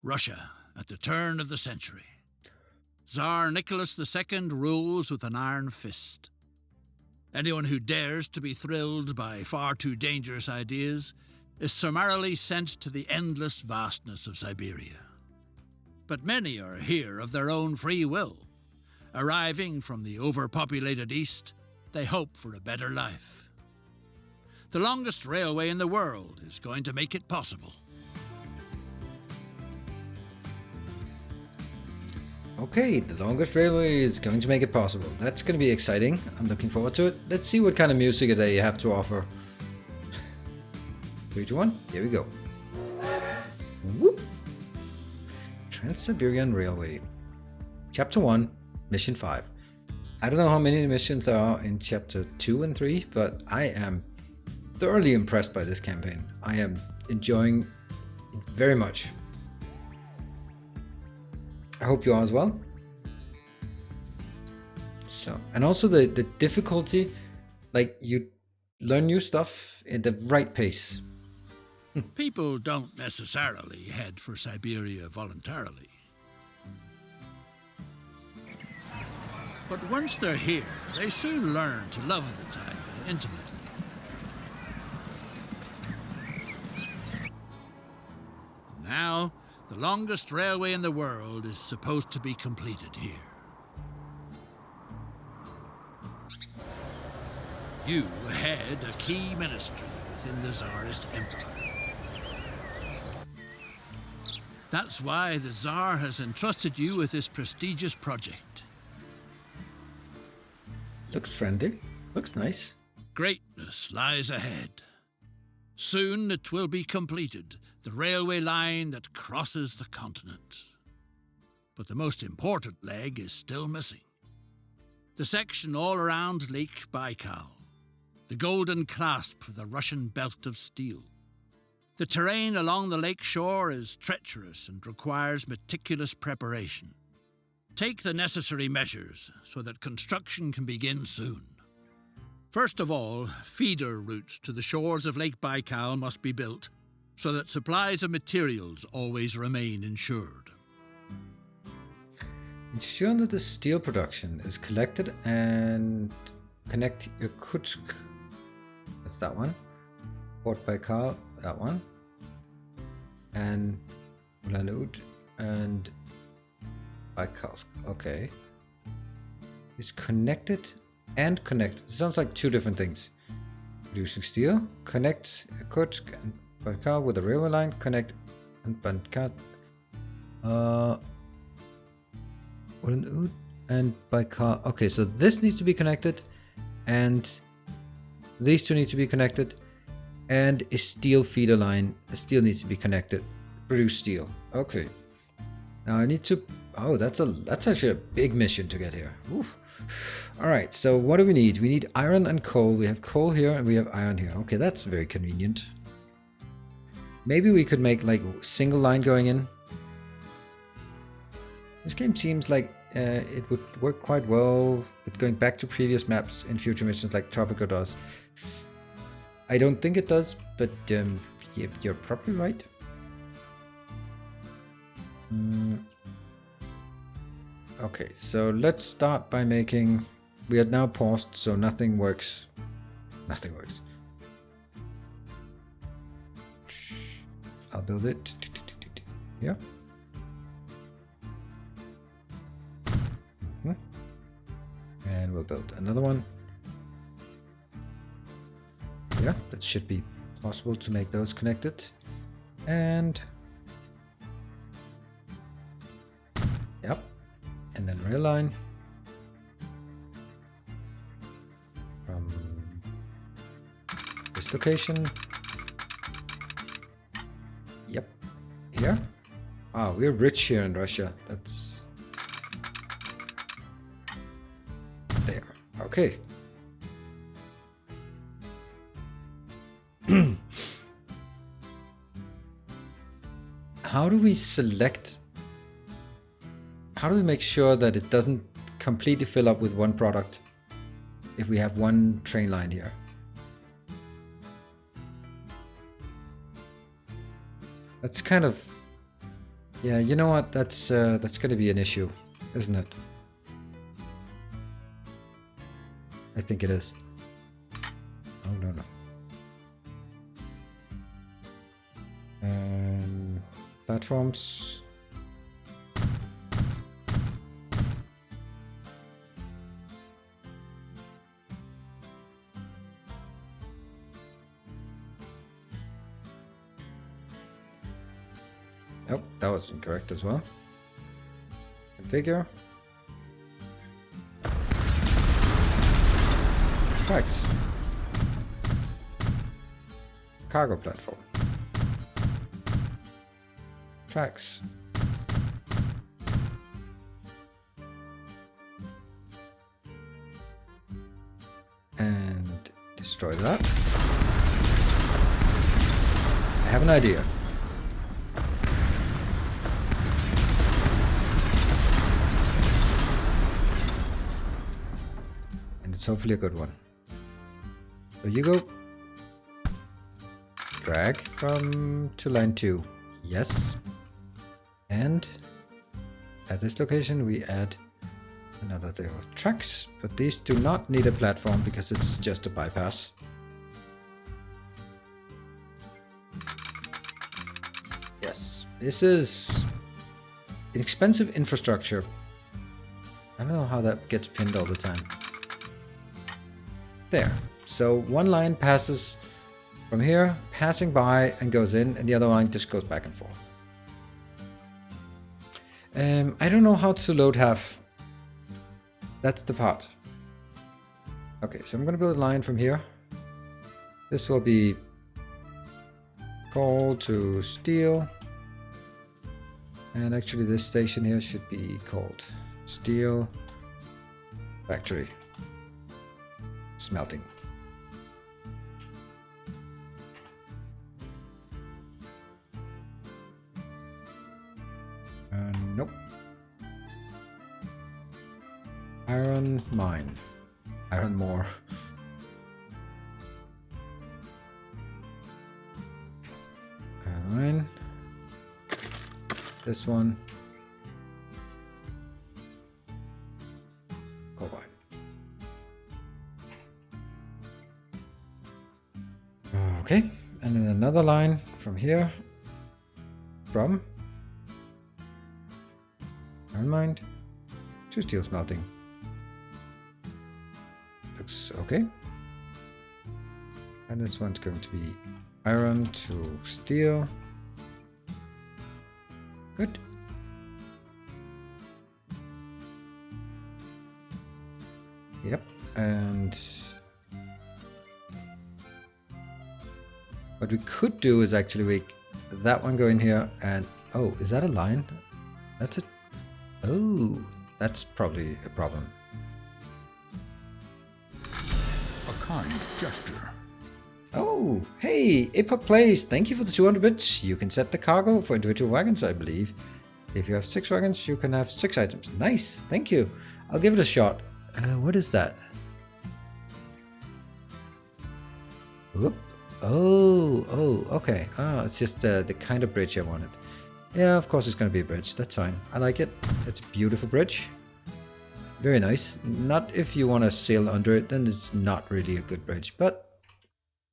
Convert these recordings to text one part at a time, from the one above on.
Russia at the turn of the century. Tsar Nicholas II rules with an iron fist. Anyone who dares to be thrilled by far too dangerous ideas is summarily sent to the endless vastness of Siberia. But many are here of their own free will. Arriving from the overpopulated East, they hope for a better life. The longest railway in the world is going to make it possible. Okay, the longest railway is going to make it possible. That's going to be exciting. I'm looking forward to it. Let's see what kind of music they have to offer. 3, 2, 1, here we go. Whoop. Trans-Siberian Railway. Chapter 1, Mission 5. I don't know how many missions there are in Chapter 2 and 3, but I am thoroughly impressed by this campaign. I am enjoying it very much. I hope you are as well. So, and also the difficulty, like you learn new stuff at the right pace. People don't necessarily head for Siberia voluntarily. But once they're here, they soon learn to love the taiga intimately. Now, the longest railway in the world is supposed to be completed here. You head a key ministry within the Tsarist Empire. That's why the Tsar has entrusted you with this prestigious project. Looks friendly. Looks nice. Greatness lies ahead. Soon it will be completed, the railway line that crosses the continent. But the most important leg is still missing. The section all around Lake Baikal, the golden clasp of the Russian belt of steel. The terrain along the lake shore is treacherous and requires meticulous preparation. Take the necessary measures so that construction can begin soon. First of all, feeder routes to the shores of Lake Baikal must be built so that supplies of materials always remain ensured. Ensure that the steel production is collected and connect Irkutsk. That's that one. Port Baikal, that one. And Ulanud and Baikalsk. Okay. It's connected and connect. It sounds like two different things. Producing steel. Connect Irkutsk and Baikal with a railway line. Connect and Baikal. Ulanud and Baikal. Okay, so this needs to be connected. And these two need to be connected. And a steel feeder line. A steel needs to be connected. Produce steel. Okay. Now I need to... Oh, that's actually a big mission to get here. Oof. All right, so what do we need? We need iron and coal. We have coal here and we have iron here. Okay, that's very convenient. Maybe we could make like a single line going in. This game seems like it would work quite well with going back to previous maps in future missions like Tropico does. I don't think it does, but you're probably right. Okay, so let's start by making... We are now paused, so nothing works. Nothing works. I'll build it. Yeah. And we'll build another one. Yeah, that should be possible to make those connected. And... Yep. And then rail line. From this location. Yep. Here. Ah, we're rich here in Russia. That's... There. Okay. How do we select... How do we make sure that it doesn't completely fill up with one product if we have one train line here? That's kind of Yeah, you know what? That's gonna be an issue, isn't it? I think it is. Oh no no. Platforms. Oh, that was incorrect as well. Configure. Tracks. Cargo platform. Tracks. And destroy that. I have an idea. And it's hopefully a good one. So you go. Drag from to line 2. Yes. And at this location we add another layer of tracks, but these do not need a platform because it's just a bypass. Yes, this is an expensive infrastructure. I don't know how that gets pinned all the time. There. So one line passes from here, passing by and goes in, and the other line just goes back and forth. I don't know how to load half. That's the part. Okay, so I'm going to build a line from here. This will be coal to steel. And actually this station here should be called steel factory smelting. Nope. Iron mine. Iron more. Iron mine. This one. Coal mine. Okay, and then another line from here. From iron mine to steel smelting. Looks okay. And this one's going to be iron to steel. Good. Yep. And what we could do is actually make that one go in here and oh, is that a line? That's a oh, that's probably a problem. A kind gesture. Oh, hey, Epoch Plays, thank you for the 200 bits. You can set the cargo for individual wagons, I believe. If you have 6 wagons, you can have 6 items. Nice, thank you. I'll give it a shot. What is that? Whoop. Oh, okay. Oh, it's just the kind of bridge I wanted. Yeah, of course it's going to be a bridge. That's fine. I like it. It's a beautiful bridge. Very nice. Not if you want to sail under it, then it's not really a good bridge. But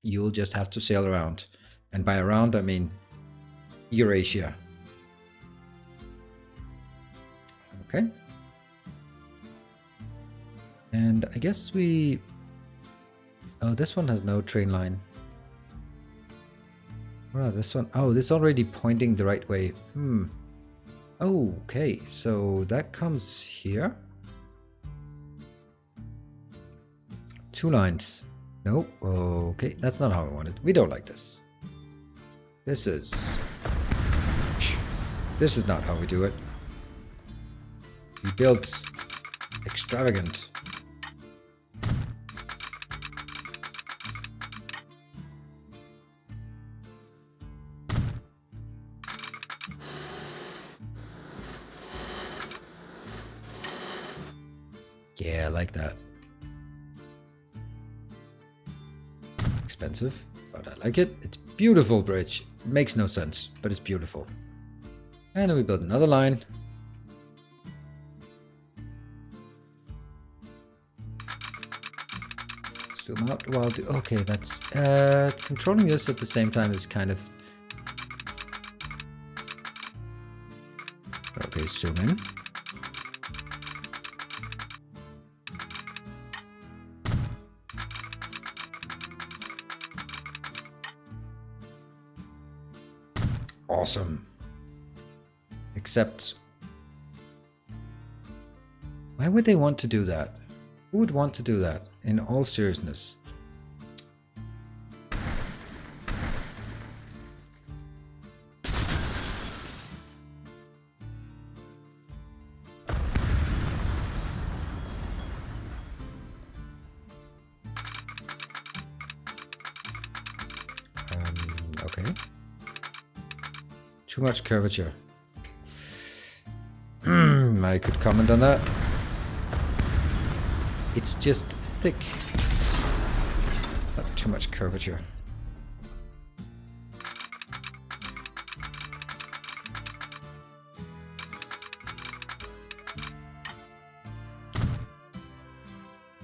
you'll just have to sail around. And by around, I mean Eurasia. Okay. And I guess we... Oh, this one has no train line. Oh, this one. Oh, this is already pointing the right way. Oh, okay, so that comes here. 2 lines. Nope. Okay, that's not how I want it. We don't like this. This is not how we do it. We built extravagant. Yeah, I like that. Expensive, but I like it. It's beautiful bridge. It makes no sense, but it's beautiful. And then we build another line. Zoom out while okay, that's controlling this at the same time is kind of okay. Zoom in. Awesome. Except, why would they want to do that? Who would want to do that, in all seriousness? Okay. Too much curvature. I could comment on that. It's just thick. Not too much curvature.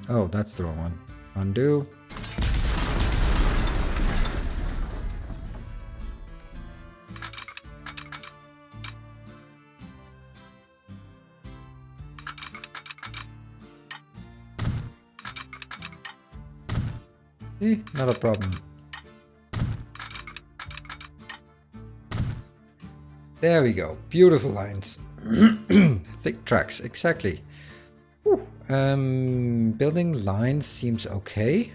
Oh, that's the wrong one. Undo. Not a problem. There we go. Beautiful lines. Thick tracks, exactly. Building lines seems okay.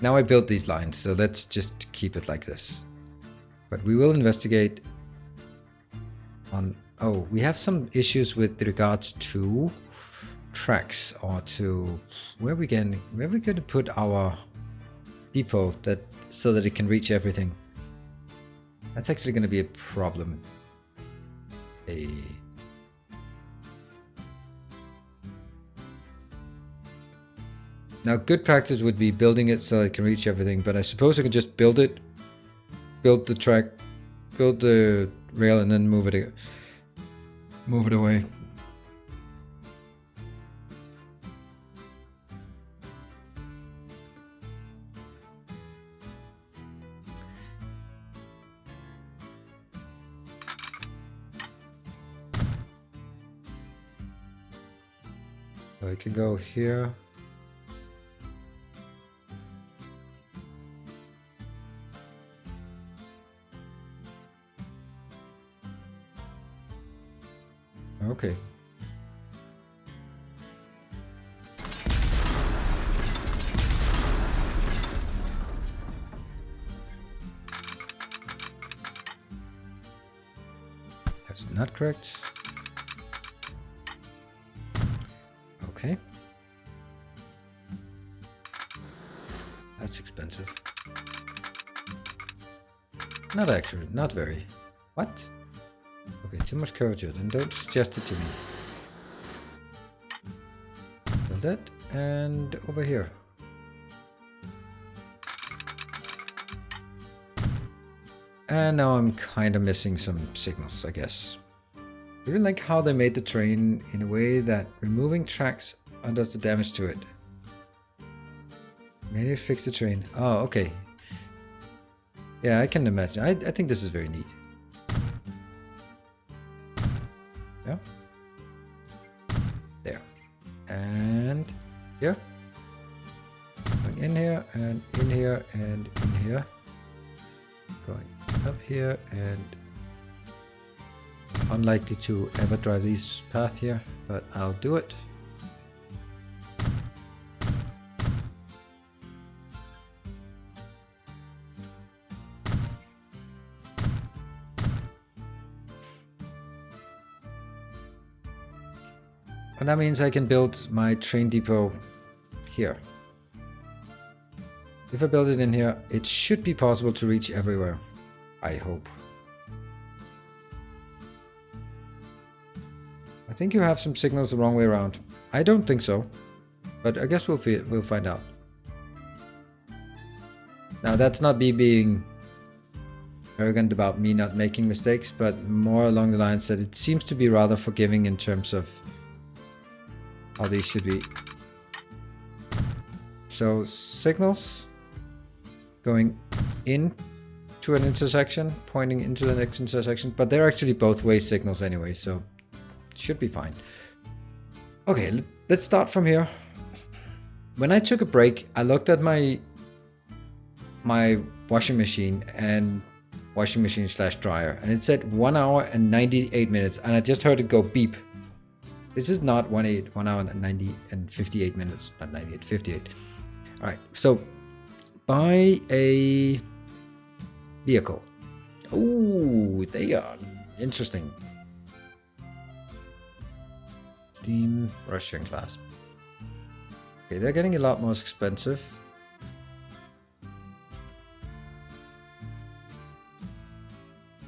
Now I built these lines, so let's just keep it like this. But we will investigate on... Oh, we have some issues with regards to tracks, or to where we going to put our depot that so that it can reach everything. That's actually going to be a problem. Now, good practice would be building it so it can reach everything, but I suppose I can just build it, build the track, build the rail, and then move it away. So I can go here. Okay. That's not correct. Okay. That's expensive. Not accurate, not very. What? Okay, too much curvature, then don't suggest it to me. Build that, and over here. And now I'm kind of missing some signals, I guess. I really like how they made the train in a way that removing tracks undoes the damage to it. Maybe fix the train. Oh, okay. Yeah, I can imagine. I think this is very neat. Yeah. There. And here. Going in here, and in here, and in here. Going up here, and unlikely to ever drive this path here, but I'll do it. And that means I can build my train depot here. If I build it in here, it should be possible to reach everywhere. I hope. I think you have some signals the wrong way around. I don't think so. But I guess we'll find out. Now that's not me being arrogant about me not making mistakes, but more along the lines that it seems to be rather forgiving in terms of how these should be. So signals going in to an intersection, pointing into the next intersection, but they're actually both way signals anyway, so should be fine. Okay, let's start from here. When I took a break, I looked at my washing machine and washing machine / dryer, and it said 1 hour and 98 minutes, and I just heard it go beep. This is not 1 hour and 90 and 58 minutes, not 98, 58. All right, so buy a vehicle. Oh, they are interesting. Steam Russian class. Okay, they're getting a lot more expensive.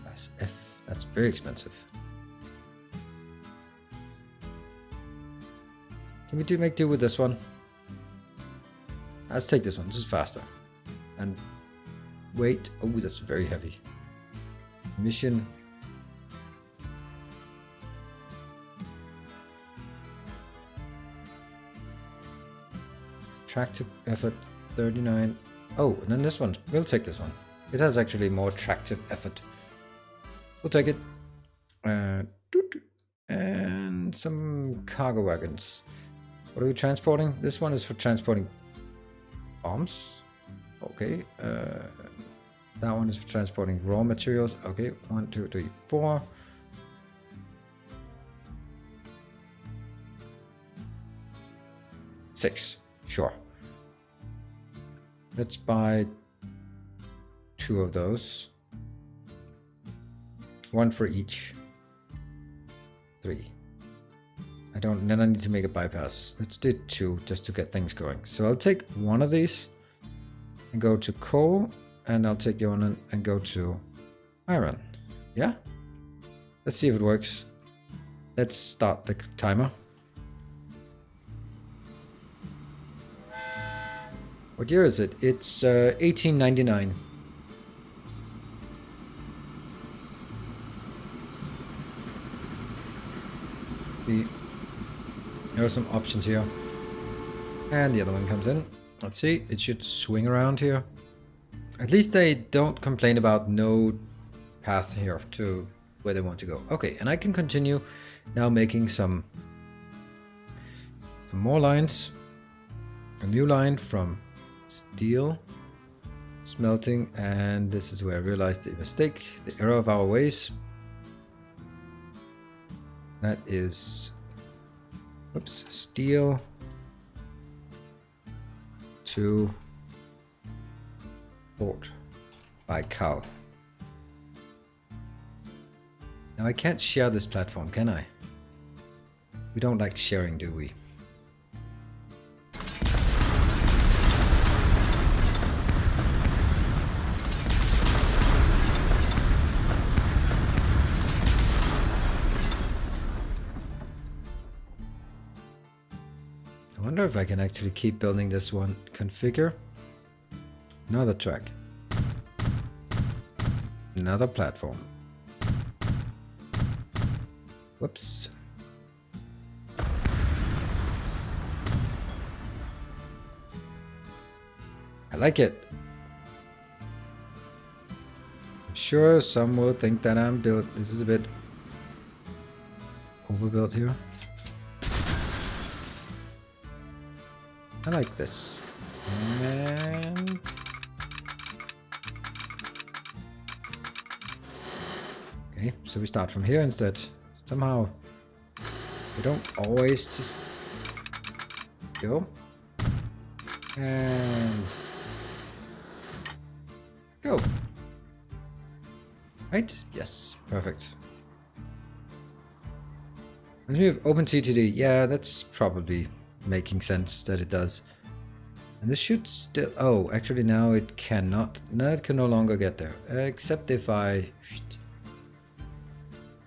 Class F, that's very expensive. Can we make do with this one? Let's take this one. This is faster. And weight. Oh, that's very heavy. Mission. Tractive effort 39. Oh, and then this one. We'll take this one. It has actually more tractive effort. We'll take it. And some cargo wagons. What are we transporting? This one is for transporting bombs. Okay. That one is for transporting raw materials. Okay. 1, 2, 3, 4. Six. Sure. Let's buy 2 of those. 1 for each. 3. Then I need to make a bypass. Let's do 2 just to get things going. So I'll take 1 of these and go to coal, and I'll take the other one and go to iron. Yeah? Let's see if it works. Let's start the timer. What year is it? It's 1899. There are some options here. And the other one comes in. Let's see, it should swing around here. At least they don't complain about no path here to where they want to go. Okay, and I can continue now making some more lines. A new line from steel, smelting, and this is where I realized the mistake, the error of our ways. That is, oops, steel to port by Cal. Now I can't share this platform, can I? We don't like sharing, do we? I wonder if I can actually keep building this one. Configure. Another track. Another platform. Whoops. I like it. I'm sure some will think that I'm built. This is a bit overbuilt here. I like this. And okay, so we start from here instead. Somehow we don't always just go and go. Right? Yes, perfect. When we have OpenTTD, yeah, that's probably making sense that it does. And this should still, oh, actually now it cannot, now it can no longer get there, except if I,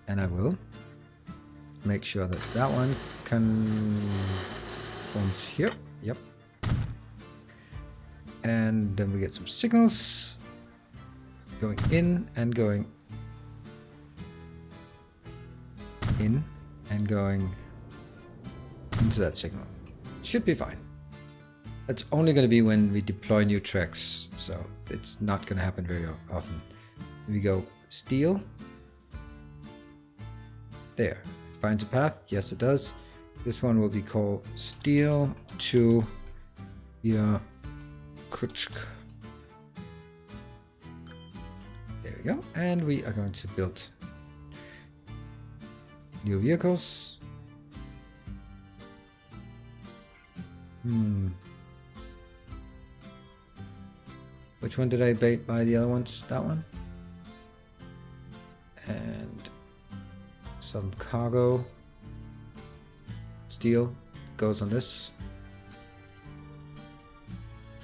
and I will make sure that that one conforms here. Yep. And then we get some signals going in and going in and going into that signal. Should be fine. That's only going to be when we deploy new tracks, so it's not going to happen very often. We go steel. There. Finds a path. Yes, it does. This one will be called steel to Yakutsk. There we go. And we are going to build new vehicles. Which one did I buy the other ones? That one? And some cargo steel goes on this.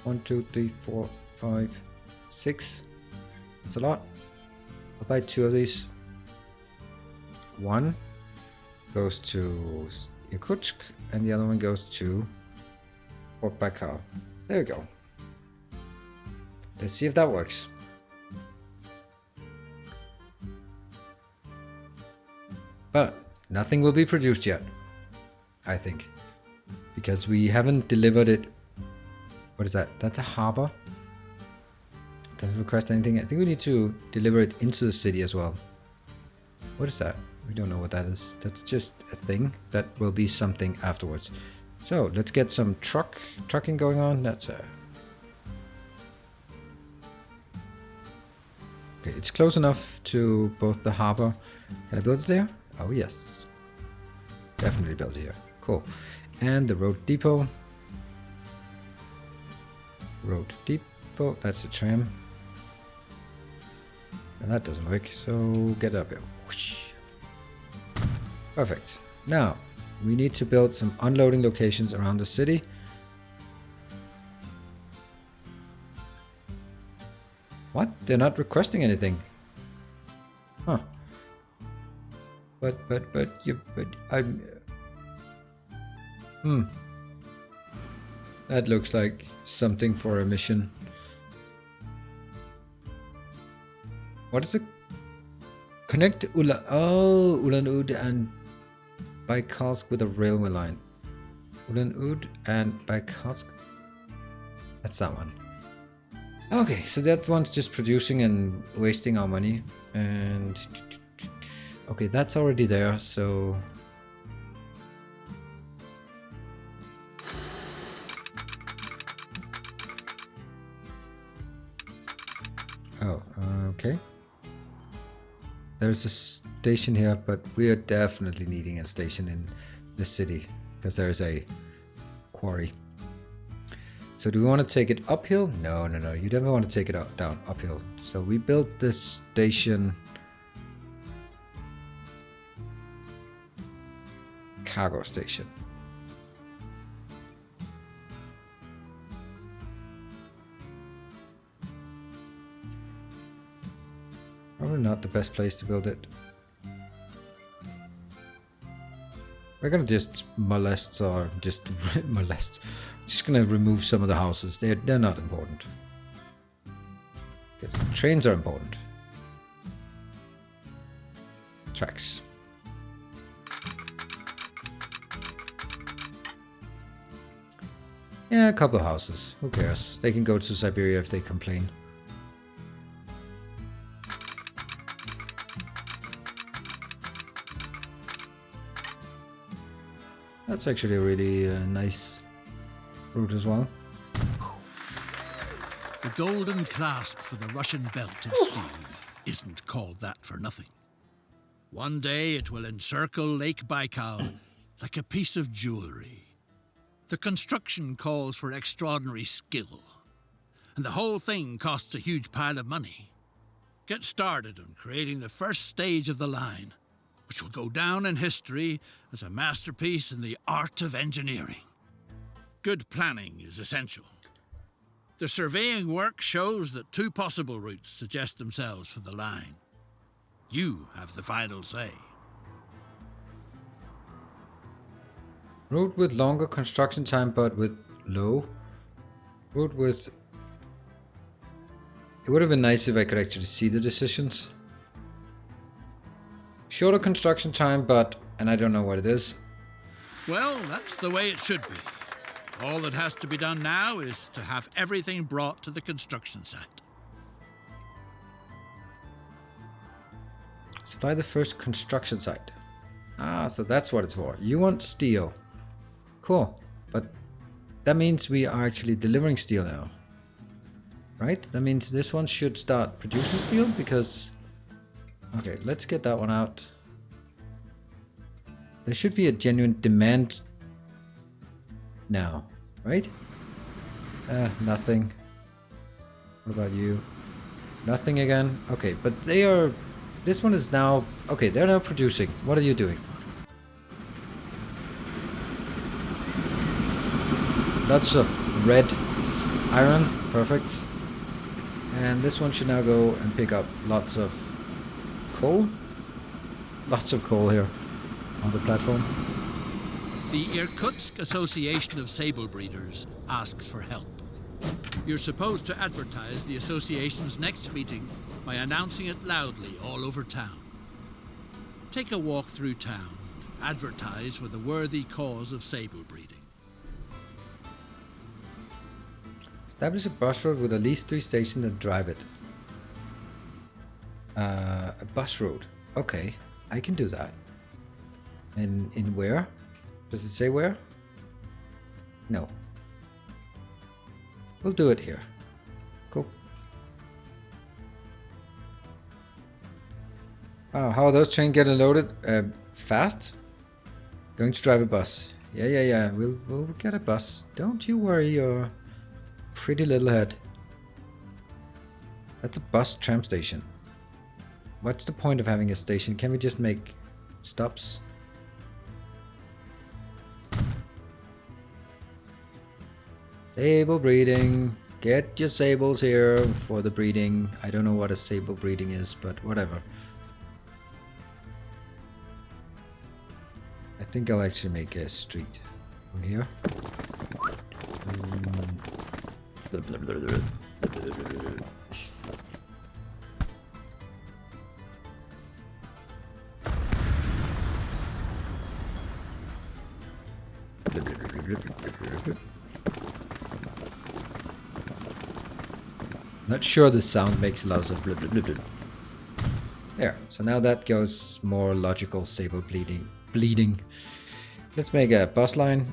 1, 2, 3, 4, 5, 6. That's a lot. I'll buy 2 of these. One goes to Yakutsk and the other one goes to Port Baikal. There we go. Let's see if that works. But nothing will be produced yet, I think, because we haven't delivered it. What is that? That's a harbor. Doesn't request anything. I think we need to deliver it into the city as well. What is that? We don't know what that is. That's just a thing. That will be something afterwards. So let's get some trucking going on. That's a... Okay, it's close enough to both the harbor. Can I build it there? Oh yes. Definitely build it here. Cool. And the road depot. Road depot. That's the tram. And that doesn't work, so get it up here. Whoosh. Perfect. Now, we need to build some unloading locations around the city. What? They're not requesting anything. Huh. But I'm... That looks like something for a mission. What is it? Connect Ulan-Ude and Baikalsk with a railway line. Ulan-Ude and Baikalsk. That's that one. Okay, so that one's just producing and wasting our money. And okay, that's already there, so okay. There's a station here, but we are definitely needing a station in the city because there's a quarry. So do we want to take it uphill? No. You never want to take it down uphill. So we built this station. Cargo station. Probably not the best place to build it. We're gonna just molest or just molest. Just gonna remove some of the houses. They're not important. Because the trains are important. Tracks. Yeah, a couple of houses. Who cares? They can go to Siberia if they complain. That's actually a really nice route as well. The golden clasp for the Russian belt of steel isn't called that for nothing. One day it will encircle Lake Baikal like a piece of jewelry. The construction calls for extraordinary skill, and the whole thing costs a huge pile of money. Get started on creating the first stage of the line, which will go down in history as a masterpiece in the art of engineering. Good planning is essential. The surveying work shows that 2 possible routes suggest themselves for the line. You have the final say. Route with longer construction time but with low. Road width. It would have been nice if I could actually see the decisions. Shorter construction time, but, and I don't know what it is. Well, that's the way it should be. All that has to be done now is to have everything brought to the construction site. Supply the first construction site. Ah, so that's what it's for. You want steel. Cool. But that means we are actually delivering steel now. Right? That means this one should start producing steel because... Okay, let's get that one out. There should be a genuine demand now, right? Nothing. What about you? Nothing again? Okay, but they are... This one is now... Okay, they're now producing. What are you doing? Lots of red iron. Perfect. And this one should now go and pick up lots of coal. Lots of coal here on the platform. The Irkutsk Association of Sable Breeders asks for help. You're supposed to advertise the association's next meeting by announcing it loudly all over town. Take a walk through town and advertise for the worthy cause of sable breeding. Establish a bus road with at least 3 stations and drive it. A bus road. Okay, I can do that. In where? Does it say where? No. We'll do it here. Cool. How are those trains getting loaded? Fast? Going to drive a bus. Yeah. We'll get a bus. Don't you worry your pretty little head. That's a bus tram station. What's the point of having a station? Can we just make stops? Sable breeding. Get your sables here for the breeding. I don't know what a sable breeding is, but whatever. I think I'll actually make a street from here. Not sure the sound makes a lot of there. So now that goes more logical sable bleeding. Let's make a bus line.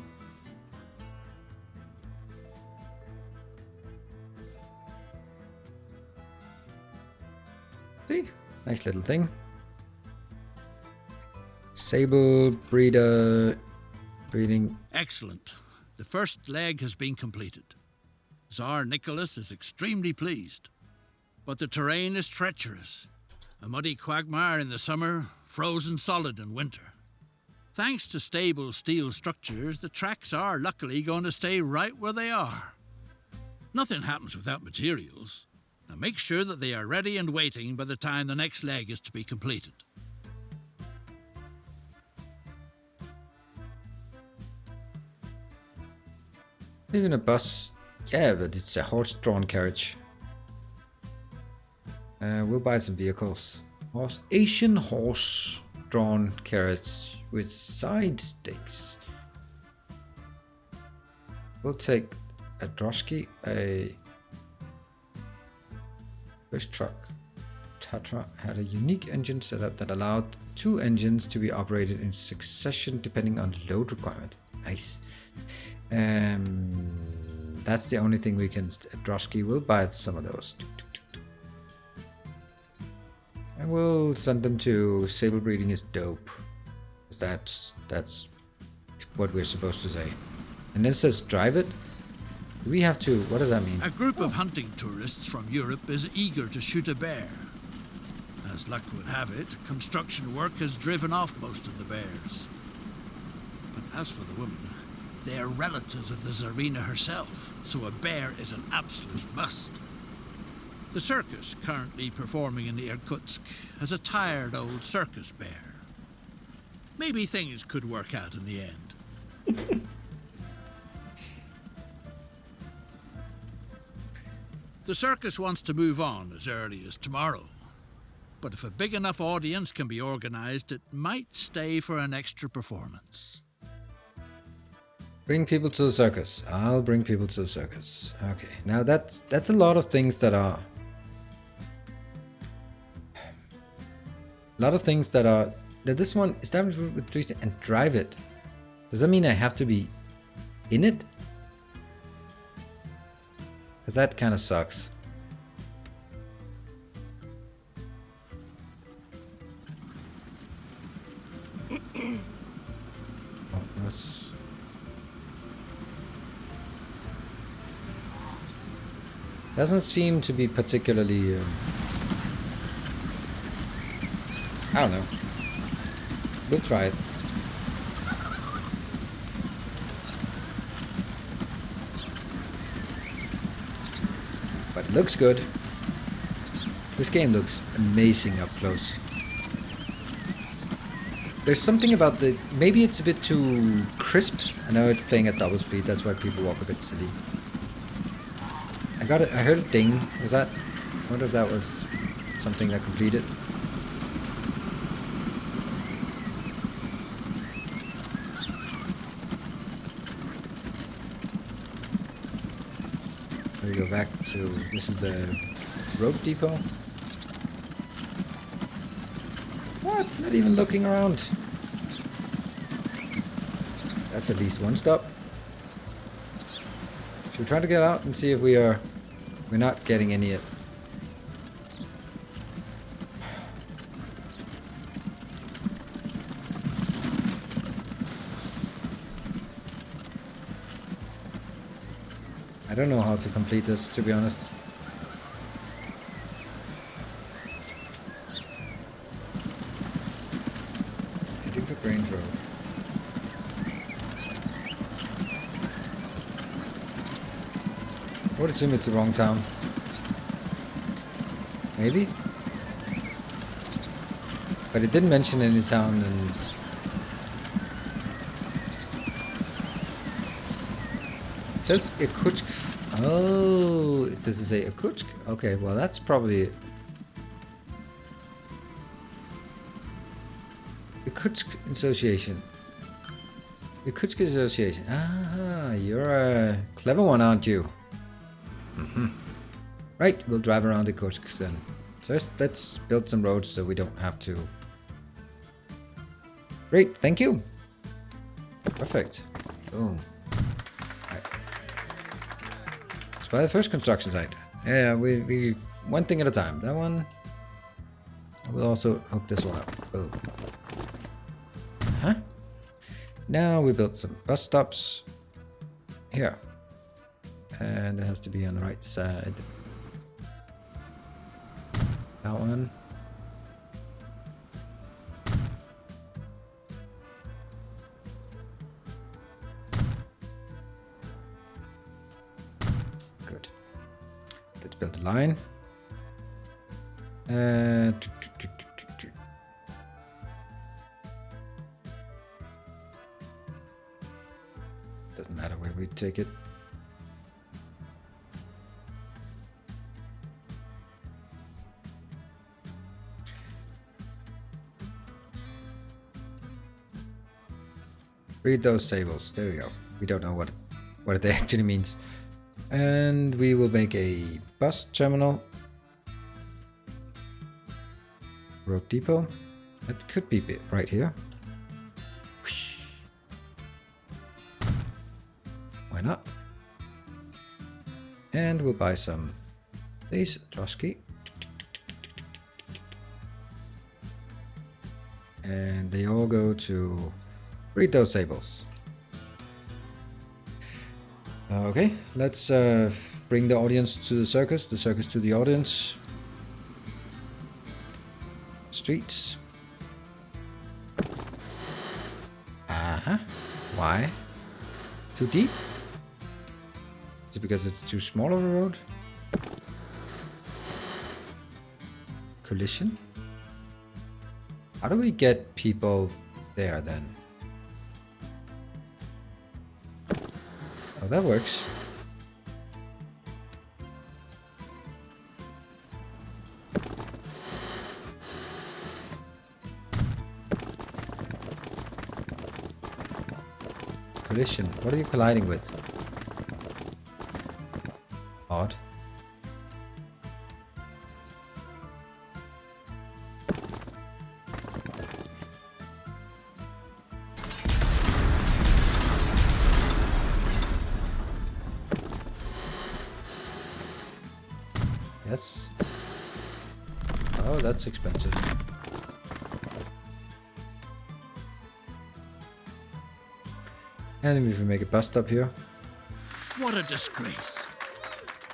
See, nice little thing. Sable breeding. Excellent. The first leg has been completed. Tsar Nicholas is extremely pleased. But the terrain is treacherous. A muddy quagmire in the summer, frozen solid in winter. Thanks to stable steel structures, the tracks are luckily going to stay right where they are. Nothing happens without materials. Now make sure that they are ready and waiting by the time the next leg is to be completed. Even a bus. Yeah, but it's a horse-drawn carriage. We'll buy some vehicles. Asian horse-drawn carriage with side stakes. We'll take a droshky, a first truck. Tatra had a unique engine setup that allowed 2 engines to be operated in succession depending on load requirement. Nice. That's the only thing we can. Droshky will buy some of those. And we'll send them to Sable breeding is dope. That's what we're supposed to say. And then it says drive it. We have to. What does that mean? A group of hunting tourists from Europe is eager to shoot a bear. As luck would have it, construction work has driven off most of the bears. But as for the woman, they are relatives of the Tsarina herself, so a bear is an absolute must. The circus currently performing in Irkutsk has a tired old circus bear. Maybe things could work out in the end. The circus wants to move on as early as tomorrow. But if a big enough audience can be organised, it might stay for an extra performance. Bring people to the circus. I'll bring people to the circus. Okay, now that's a lot of things that are... A lot of things that are... That this one, establish with trees and drive it. Does that mean I have to be in it? Because that kind of sucks. Oh, that's... Doesn't seem to be particularly... I don't know. We'll try it. But it looks good. This game looks amazing up close. There's something about the... Maybe it's a bit too crisp. I know it's playing at double speed, that's why people walk a bit silly. I heard a ding. Was that... I wonder if that was something that completed. We go back to... This is the rope depot. What? Not even looking around. That's at least one stop. Should we try to get out and see if we're not getting any yet? I don't know how to complete this, to be honest. Heading for Grange Road. I would assume it's the wrong town. Maybe? But it didn't mention any town and... It says Irkutsk. Oh, does it say Irkutsk? Okay, well that's probably it. Irkutsk Association. Irkutsk Association. Ah, you're a clever one, aren't you? Mm-hmm. Right, we'll drive around Irkutsk then. So let's build some roads so we don't have to. Great, thank you. Perfect. Boom. Let's buy the first construction site. Yeah, we one thing at a time. That one. We'll also hook this one up. Boom. Huh? Now we built some bus stops here. And it has to be on the right side. That one. Good. Let's build a line. Doesn't matter where we take it. Read those sables. There we go. We don't know what it actually means. And we will make a bus terminal. Rope depot. That could be right here. Whoosh. Why not? And we'll buy some these Trotsky. And they all go to read those sables. Okay, let's bring the audience to the circus to the audience. Streets. Uh-huh. Why? Too deep? Is it because it's too small of a road? Collision? How do we get people there then? Oh, that works. Collision. What are you colliding with? Odd. Yes. Oh, that's expensive. And if we make a bus stop here. What a disgrace.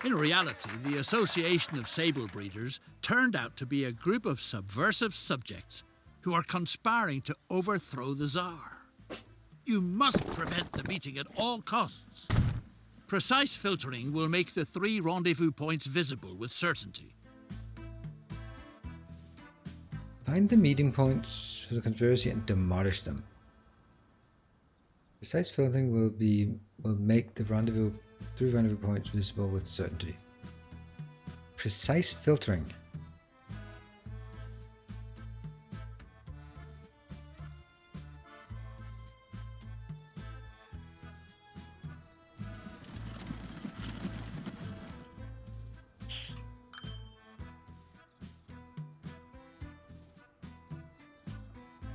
In reality, the Association of Sable Breeders turned out to be a group of subversive subjects who are conspiring to overthrow the Tsar. You must prevent the meeting at all costs. Precise filtering will make the 3 rendezvous points visible with certainty. Find the meeting points for the conspiracy and demolish them. Precise filtering will make the 3 rendezvous points visible with certainty. Precise filtering.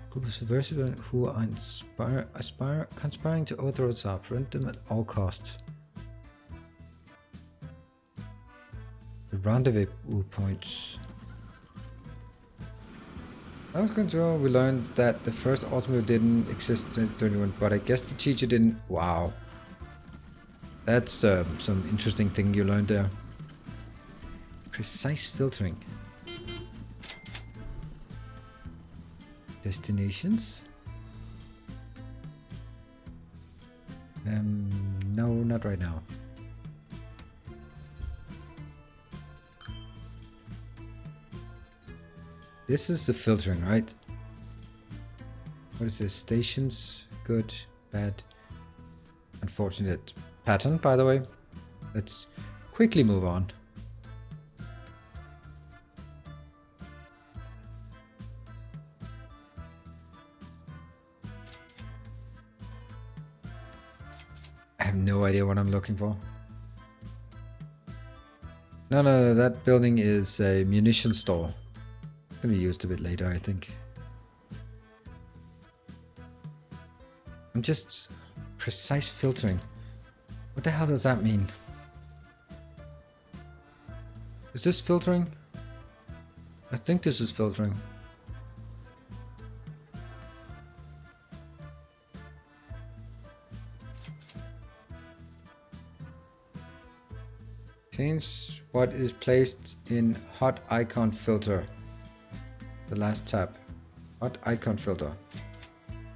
Group of subversives who are conspiring to overthrow the Tsar. Prevent them at all costs. The rendezvous points. I was control. We learned that the first automobile didn't exist in 2031, but I guess the teacher didn't. Wow. That's some interesting thing you learned there. Precise filtering. Destinations? No, not right now. This is the filtering, right? What is this? Stations? Good, bad, unfortunate pattern, by the way. Let's quickly move on. I have no idea what I'm looking for. No, that building is a munition store. It's gonna be used a bit later, I think. I'm just precise filtering. What the hell does that mean? Is this filtering? I think this is filtering. Change what is placed in hot icon filter. The last tab. Hot icon filter.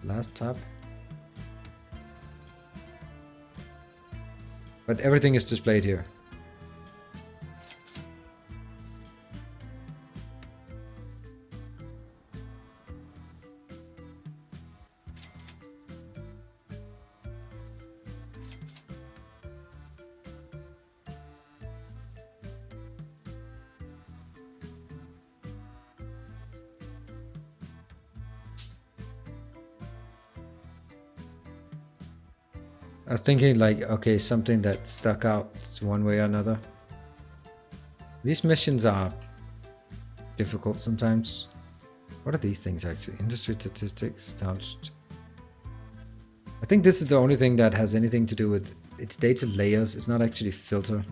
Last tab. But everything is displayed here. I was thinking like, okay, something that stuck out one way or another. These missions are difficult sometimes. What are these things actually? Industry statistics, touched. I think this is the only thing that has anything to do with its data layers. It's not actually filter.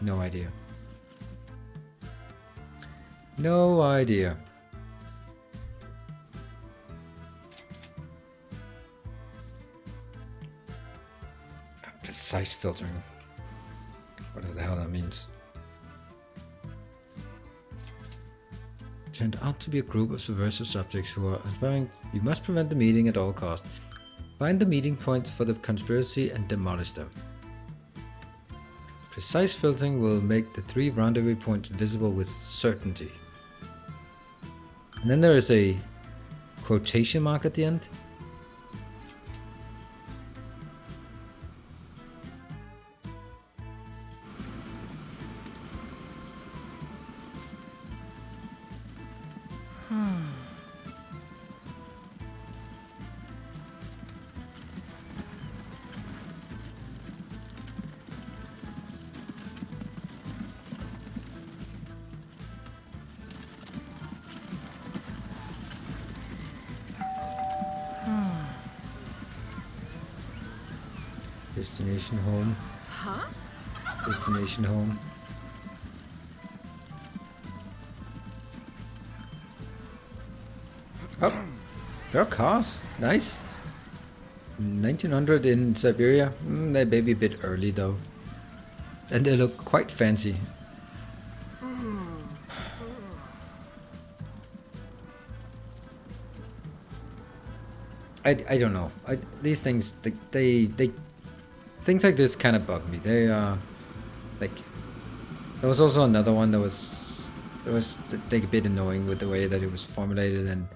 No idea. No idea. Precise filtering. Whatever the hell that means. turned out to be a group of subversive subjects who are aspiring. You must prevent the meeting at all costs. Find the meeting points for the conspiracy and demolish them. Precise filtering will make the 3 rendezvous points visible with certainty. And then there is a quotation mark at the end. Destination home. Huh? Destination home. Oh, there are cars. Nice. 1900 in Siberia. They may be a bit early though. And they look quite fancy. I don't know. These things, they things like this kind of bug me. They are like, there was also another one that was like a bit annoying with the way that it was formulated, and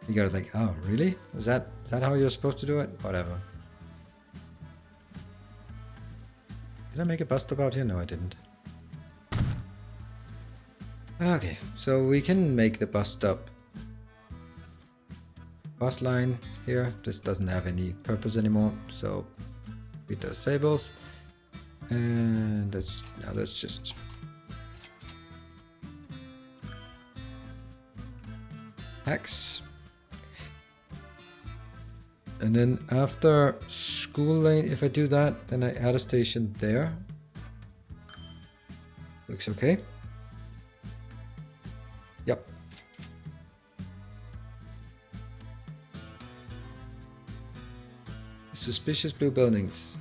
you gotta think, oh really? Is that how you're supposed to do it? Whatever. Did I make a bus stop out here? No, I didn't. Okay, so we can make the bus stop. Bus line here. This doesn't have any purpose anymore, so with those Sables, and let's just X. And then after school lane, if I do that, then I add a station there. Looks okay. Yep. Suspicious blue buildings.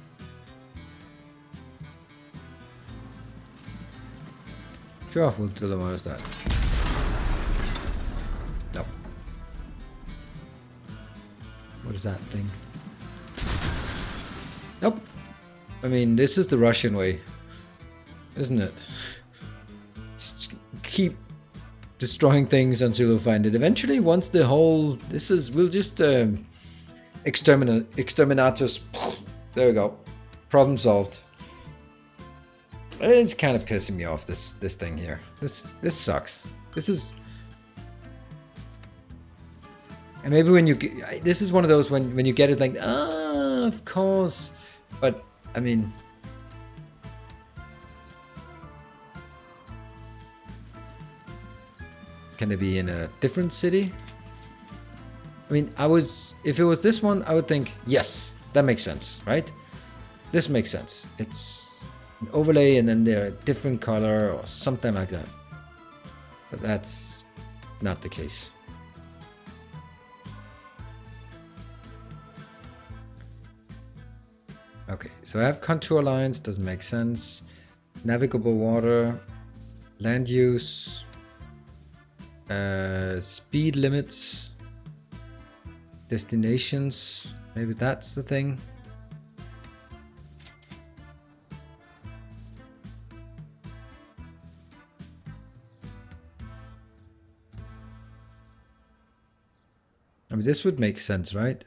Sure, we'll demolish that. No. What is that thing? Nope. I mean, this is the Russian way, isn't it? Just keep destroying things until we find it. Eventually, once the whole we'll just exterminators. There we go. Problem solved. It's kind of pissing me off, this thing here. This sucks. This is, and maybe when you get, this is one of those when you get it, like, of course, but I mean, can it be in a different city? I mean, if it was this one, I would think, yes, that makes sense, right? This makes sense. It's an overlay and then they're a different color or something like that. But that's not the case. Okay, so I have contour lines, doesn't make sense. Navigable water, land use, speed limits. Destinations, maybe that's the thing. I mean, this would make sense, right?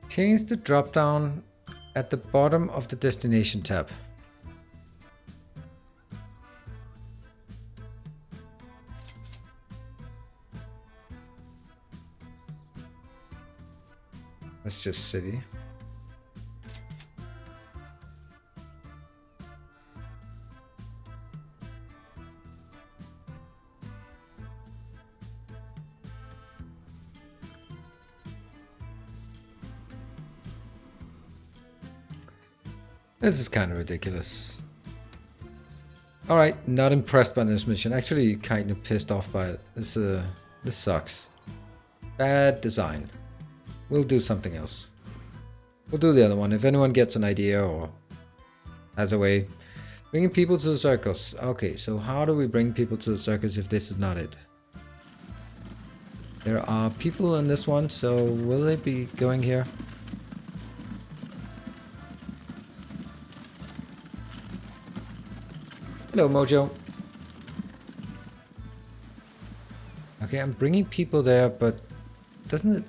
Change the drop down at the bottom of the destination tab. That's just city. This is kind of ridiculous. Alright, not impressed by this mission. Actually, kind of pissed off by it. This sucks. Bad design. We'll do something else. We'll do the other one. If anyone gets an idea or has a way. Bringing people to the circus. Okay, so how do we bring people to the circus if this is not it? There are people in this one, so will they be going here? Hello, Mojo. Okay, I'm bringing people there, but doesn't it...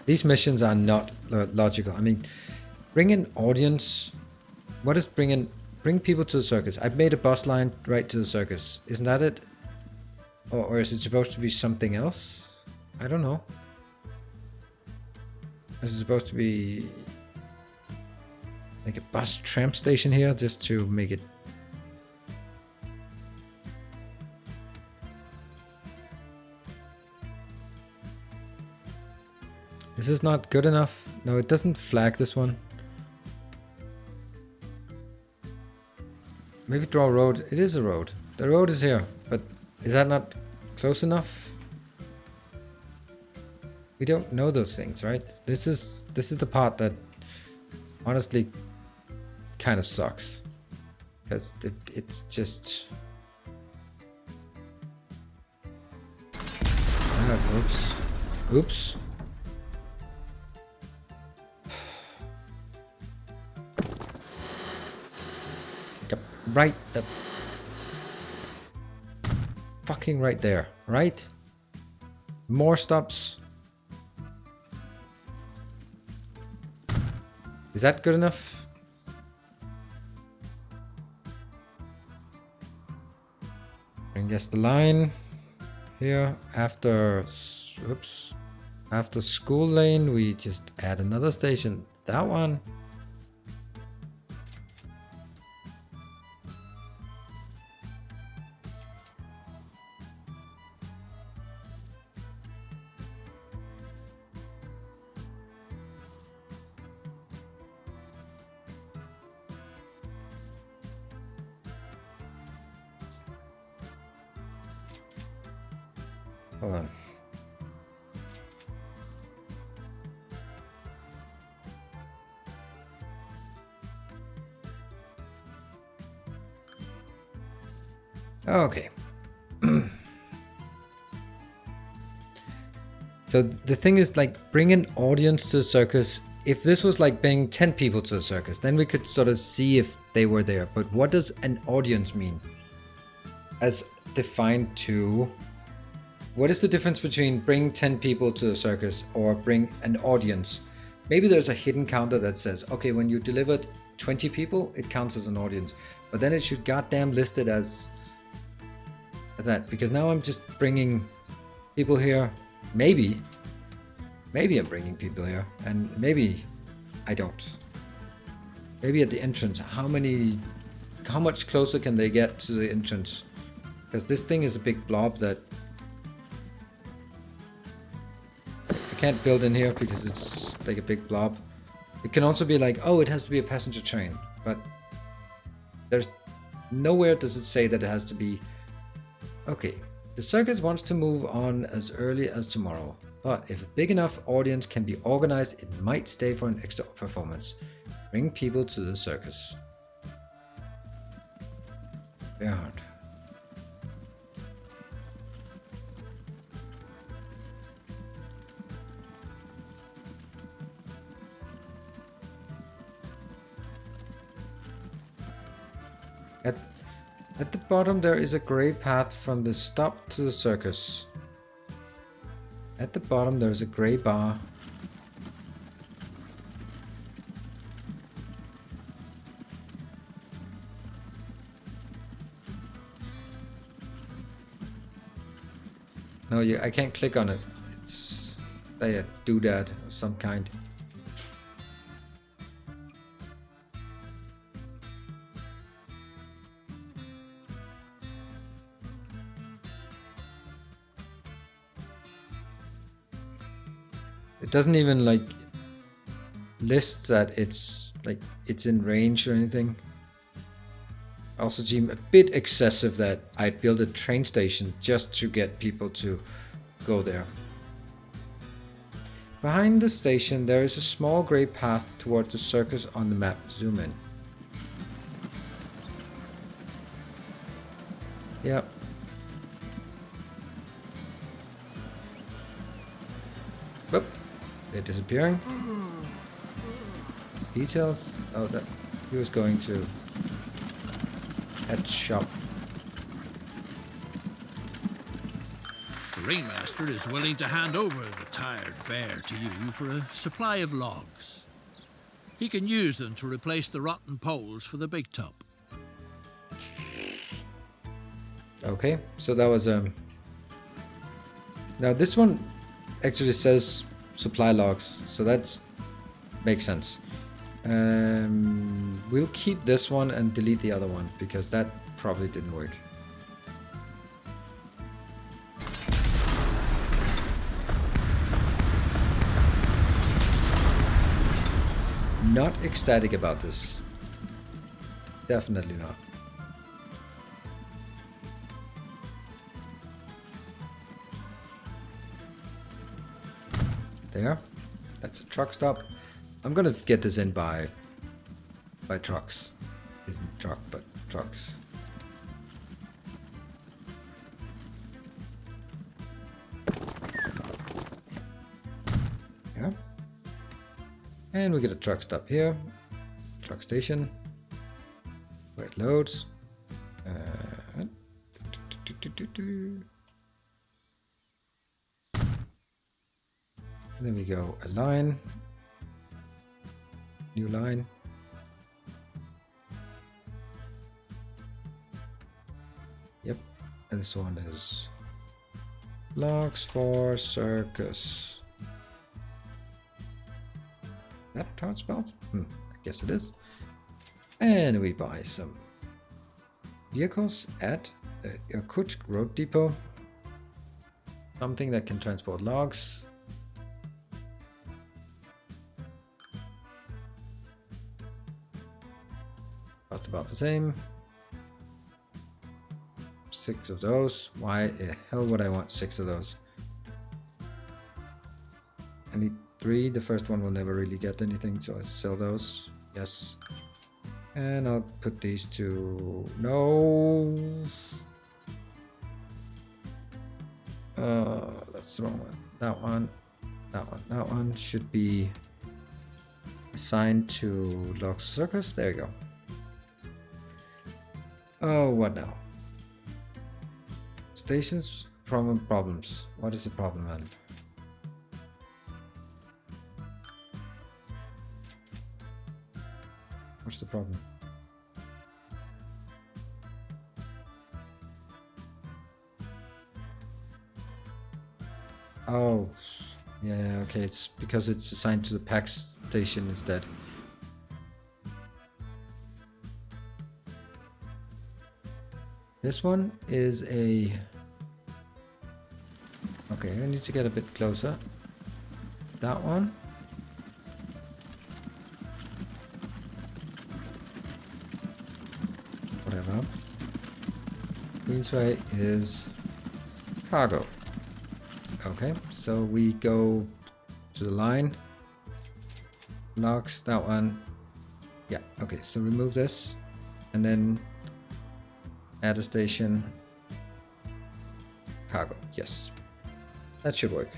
These missions are not logical. I mean, bring an audience. What is bring people to the circus? I've made a bus line right to the circus. Isn't that it? Or is it supposed to be something else? I don't know. Is it supposed to be like a bus tram station here just to make it... Is this not good enough? No, it doesn't flag this one. Maybe draw a road. It is a road. The road is here, but is that not close enough? We don't know those things, right? This is the part that honestly kind of sucks. Because it's just... oops. Oops. Right, the fucking right there, right? More stops. Is that good enough? And guess the line here after, oops, after school lane, we just add another station. That one. Hold on. Okay. So the thing is, like, bring an audience to the circus. If this was like bringing 10 people to the circus, then we could sort of see if they were there. But what does an audience mean? As defined to... What is the difference between bring 10 people to the circus or bring an audience? Maybe there's a hidden counter that says, okay, when you delivered 20 people, it counts as an audience. But then it should goddamn listed as that. Because now I'm just bringing people here. Maybe I'm bringing people here. And maybe I don't. Maybe at the entrance. How much closer can they get to the entrance? Because this thing is a big blob that can't build in here because it's like a big blob. It can also be like, oh, it has to be a passenger train, but there's nowhere does it say that it has to be. Okay, the circus wants to move on as early as tomorrow, but if a big enough audience can be organized, it might stay for an extra performance. Bring people to the circus. Very hard. At the bottom there is a grey path from the stop to the circus. At the bottom there is a grey bar. No, I can't click on it. It's like a doodad of some kind. It doesn't even like list that it's like it's in range or anything. Also seem a bit excessive that I built a train station just to get people to go there. Behind the station there is a small grey path towards the circus on the map. Zoom in. Yep. Whoop. They're disappearing. Details. Oh, that he was going to that shop. The ringmaster is willing to hand over the tired bear to you for a supply of logs. He can use them to replace the rotten poles for the big top. Okay, so that was now this one actually says supply logs, so that's makes sense. We'll keep this one and delete the other one because that probably didn't work. Not ecstatic about this. Definitely not. There. That's a truck stop. I'm gonna get this in by trucks. Isn't truck, but trucks. Yeah. And we get a truck stop here. Truck station. Where it loads. Then we go a line. New line. Yep. And this one is logs for circus. That how it's spelled? I guess it is. And we buy some vehicles at Irkutsk Road Depot. Something that can transport logs. Cost about the same. 6 of those. Why the hell would I want 6 of those? I need 3. The first one will never really get anything, so I'll sell those. Yes. And I'll put these to... No! That's the wrong one. That one. That one. That one should be assigned to Logs Circus. There you go. Oh, what now? Stations problems. What is the problem, man? What's the problem? Oh, yeah, okay. It's because it's assigned to the pack station instead. This one is a... Okay, I need to get a bit closer. That one. Whatever. Queensway is cargo. Okay, so we go to the line. Logs, that one. Yeah, okay, so remove this. And then add a station. Cargo, yes. That should work.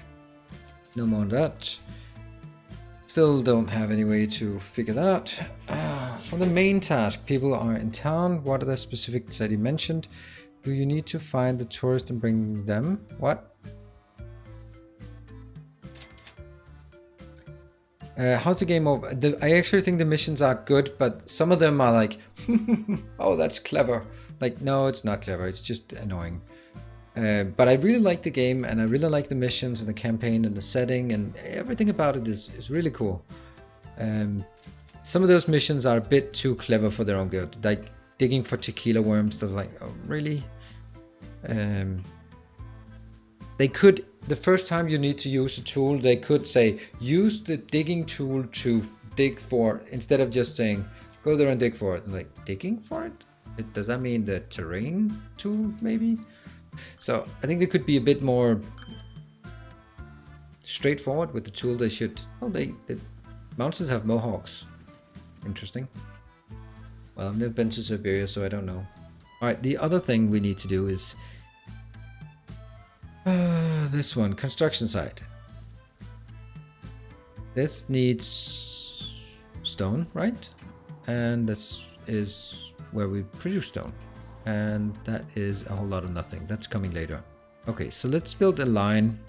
No more on that. Still don't have any way to figure that out. For the main task, people are in town. What are the specifics that he mentioned? Do you need to find the tourist and bring them? What? How's the game over? I actually think the missions are good, but some of them are like, oh, that's clever. Like, no, it's not clever. It's just annoying. But I really like the game, and I really like the missions and the campaign and the setting, and everything about it is really cool. Some of those missions are a bit too clever for their own good, like digging for tequila worms. They're like, oh, really? There they could, the first time you need to use a tool, they could say, use the digging tool to dig for, instead of just saying, go there and dig for it. Like, digging for it? Does that mean the terrain tool, maybe? So I think they could be a bit more straightforward with the tool. They should, oh, the monsters have mohawks. Interesting. Well, I've never been to Siberia, so I don't know. Alright, the other thing we need to do is this one, construction site. This needs stone, right? And this is where we produce stone. And that is a whole lot of nothing. That's coming later. Okay, so let's build a line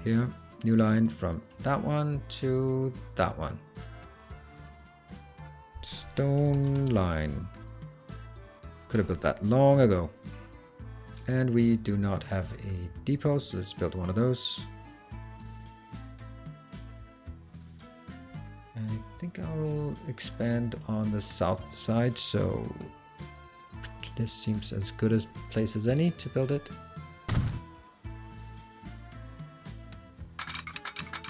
here. New line from that one to that one. Stone line. Could have built that long ago. And we do not have a depot, so let's build one of those. And I think I'll expand on the south side, so this seems as good a place as any to build it.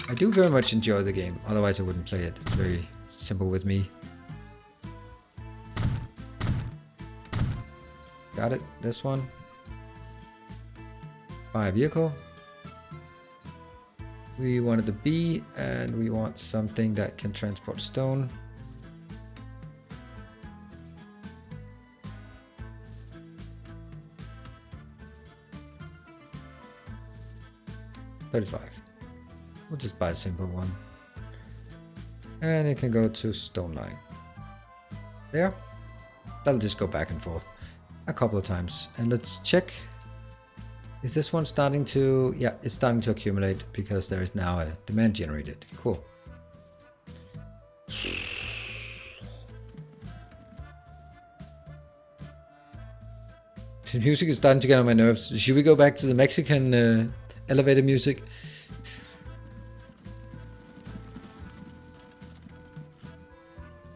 I do very much enjoy the game, otherwise I wouldn't play it. It's very simple with me. Got it, this one. Buy a vehicle. We wanted the bee, and we want something that can transport stone. $35. We'll just buy a simple one. And it can go to stone line. There. That'll just go back and forth a couple of times. And let's check. Is this one starting to... Yeah, it's starting to accumulate because there is now a demand generated. Cool. The music is starting to get on my nerves. Should we go back to the Mexican elevator music?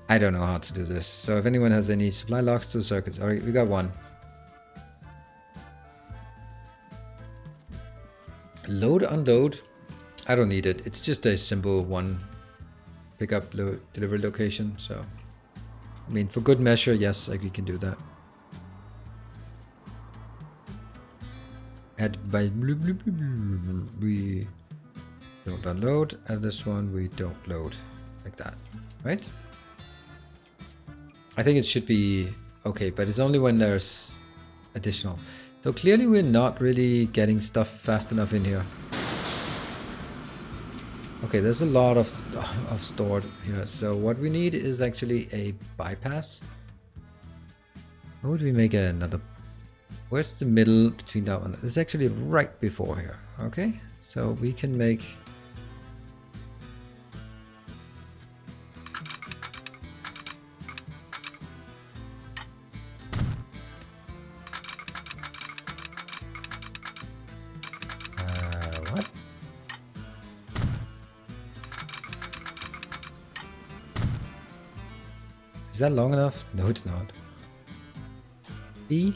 I don't know how to do this. So if anyone has any supply locks to the circuits. Alright, we got one. Load, unload. I don't need it. It's just a simple one pickup delivery location. So, I mean, for good measure, yes, like we can do that. Add by we don't unload, and this one we don't load, like that, right? I think it should be okay, but it's only when there's additional. So clearly we're not really getting stuff fast enough in here. Okay, there's a lot of stored here. So what we need is actually a bypass. How would we make another? Where's the middle between that one? It's actually right before here. Okay, so we can make... what? Is that long enough? No, it's not. B.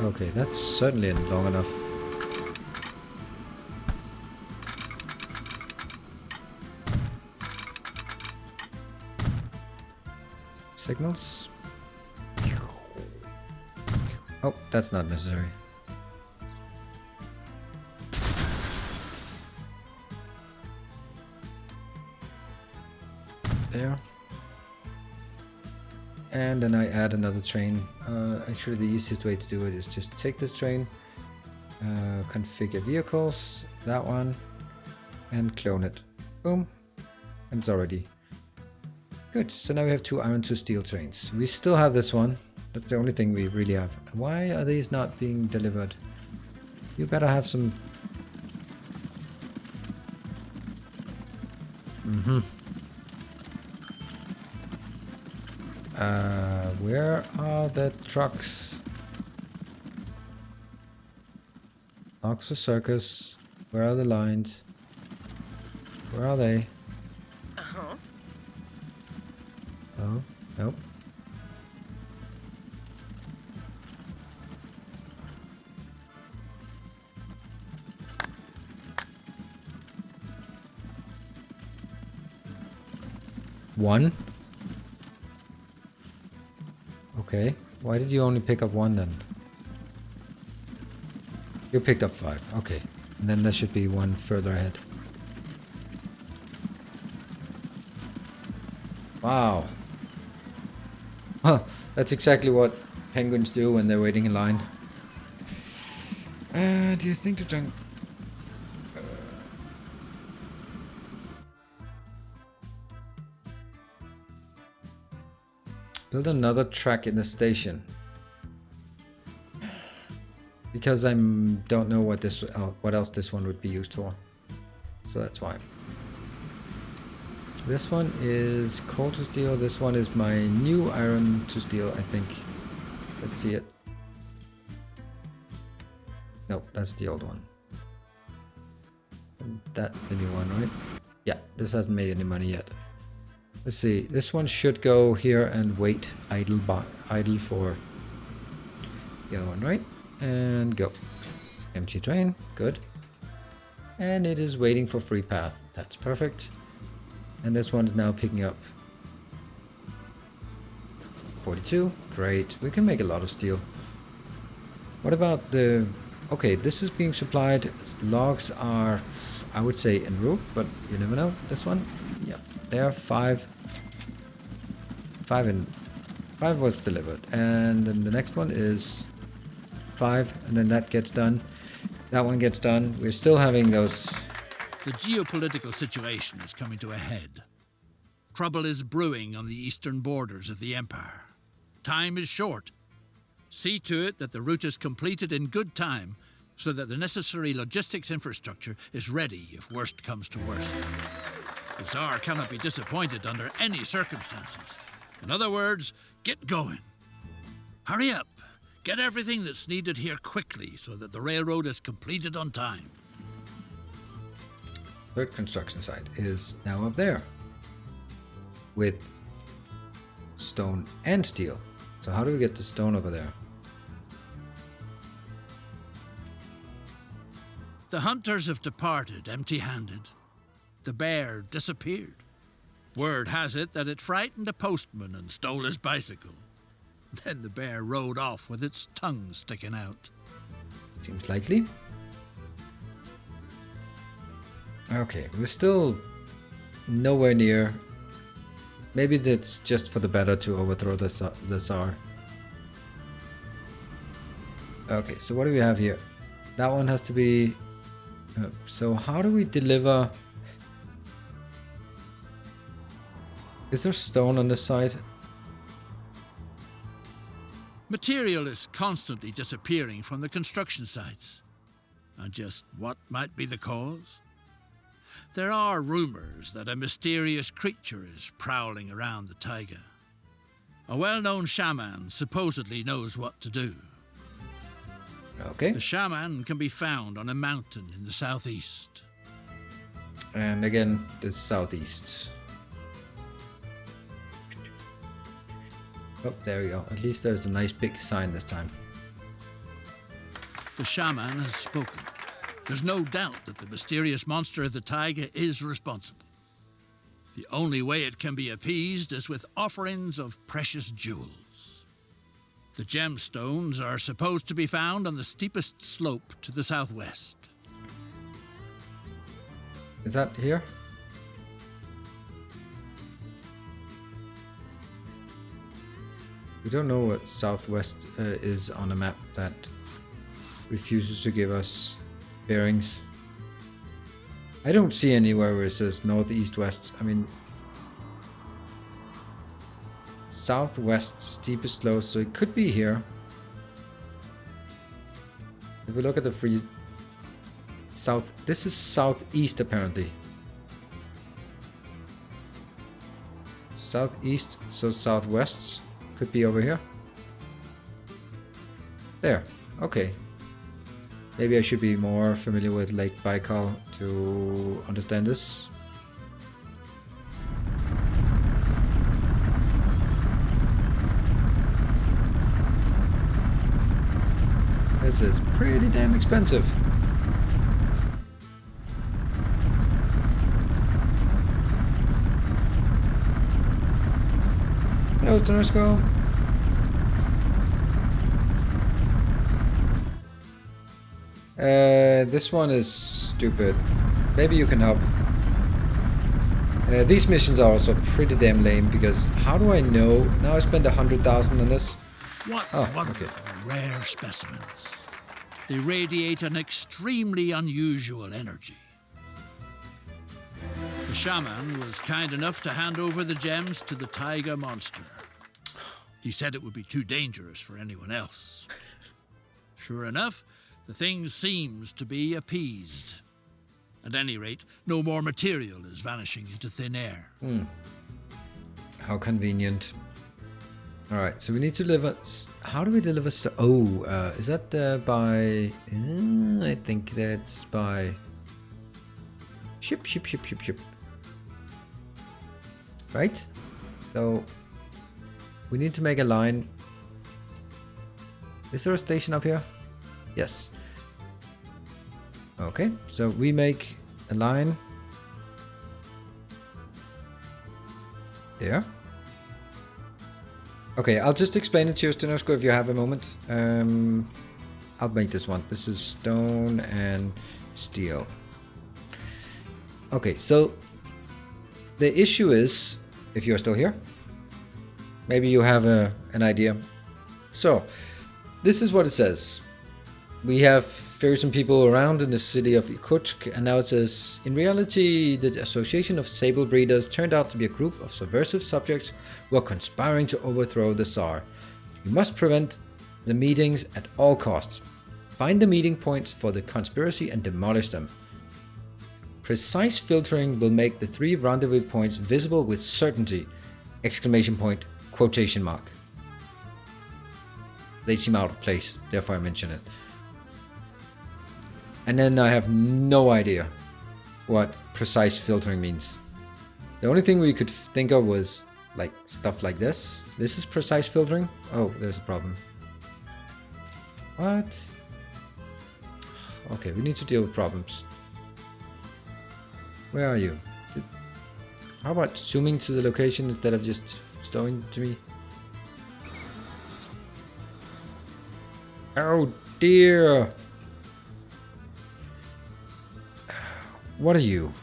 Okay, that's certainly long enough. Signals. Oh, that's not necessary. There. And then I add another train. Actually, the easiest way to do it is just take this train, configure vehicles, that one, and clone it. Boom. And it's already good. So now we have 2 iron, 2 steel trains. We still have this one. That's the only thing we really have. Why are these not being delivered? You better have some... where are the trucks? Oxford Circus. Where are the lines? Where are they? Uh-huh. Oh, nope. One? Okay. Why did you only pick up one then? You picked up 5. Okay. And then there should be one further ahead. Wow. Huh. That's exactly what penguins do when they're waiting in line. Do you think the junk... Build another track in the station. Because I don't know what this, what else this one would be used for. So that's why. This one is coal to steel. This one is my new iron to steel, I think. Let's see it. Nope, that's the old one. And that's the new one, right? Yeah, this hasn't made any money yet. Let's see. This one should go here and wait idle for the other one, right? And go. Empty train. Good. And it is waiting for free path. That's perfect. And this one is now picking up 42. Great. We can make a lot of steel. What about the... Okay, this is being supplied. Logs are, I would say, en route, but you never know. This one? Yep. There, 5. 5 was delivered. And then the next one is 5. And then that gets done. That one gets done. We're still having those... The geopolitical situation is coming to a head. Trouble is brewing on the eastern borders of the Empire. Time is short. See to it that the route is completed in good time so that the necessary logistics infrastructure is ready if worst comes to worst. The Tsar cannot be disappointed under any circumstances. In other words, get going. Hurry up. Get everything that's needed here quickly so that the railroad is completed on time. Third construction site is now up there with stone and steel. So how do we get the stone over there? The hunters have departed empty-handed. The bear disappeared. Word has it that it frightened a postman and stole his bicycle. Then the bear rode off with its tongue sticking out. Seems likely. Okay, we're still nowhere near. Maybe that's just for the better to overthrow the Tsar. Okay, so what do we have here? That one has to be... so how do we deliver... Is there stone on this side? Material is constantly disappearing from the construction sites. And just what might be the cause? There are rumors that a mysterious creature is prowling around the taiga. A well-known shaman supposedly knows what to do. Okay. The shaman can be found on a mountain in the southeast. And again, the southeast. Oh, there we go. At least there's a nice big sign this time. The shaman has spoken. There's no doubt that the mysterious monster of the taiga is responsible. The only way it can be appeased is with offerings of precious jewels. The gemstones are supposed to be found on the steepest slope to the southwest. Is that here? We don't know what southwest is on a map that refuses to give us bearings. I don't see anywhere where it says northeast west. I mean, southwest steepest slope, so it could be here. If we look at the free south, this is southeast apparently. Southeast, so southwest could be over here. There, okay. Maybe I should be more familiar with Lake Baikal to understand this. This is pretty damn expensive. Hello, Tenosko. This one is stupid. Maybe you can help. These missions are also pretty damn lame because how do I know? Now I spent 100,000 on this. What Oh, wonderful, rare specimens. They radiate an extremely unusual energy. The shaman was kind enough to hand over the gems to the tiger monster. He said it would be too dangerous for anyone else. Sure enough, the thing seems to be appeased. At any rate, no more material is vanishing into thin air. How convenient. Alright, so we need to deliver... How do we deliver stuff? Oh, is that by... I think that's by... Ship. Right? So... We need to make a line. Is there a station up here? Yes. Okay, so we make a line. There. Okay, I'll just explain it to you, Stenosko, if you have a moment. I'll make this one. This is stone and steel. Okay, so the issue is, if you're still here, maybe you have an idea. So, this is what it says. We have fearsome people around in the city of Irkutsk, and now it says, in reality, the Association of Sable Breeders turned out to be a group of subversive subjects who are conspiring to overthrow the Tsar. You must prevent the meetings at all costs. Find the meeting points for the conspiracy and demolish them. Precise filtering will make the 3 rendezvous points visible with certainty! Exclamation point, quotation mark. They seem out of place, therefore I mention it. And then I have no idea what precise filtering means. The only thing we could think of was like stuff like this. This is precise filtering. Oh, there's a problem. What? Okay, we need to deal with problems. Where are you? How about zooming to the location instead of just stowing to me? Oh dear! What are you?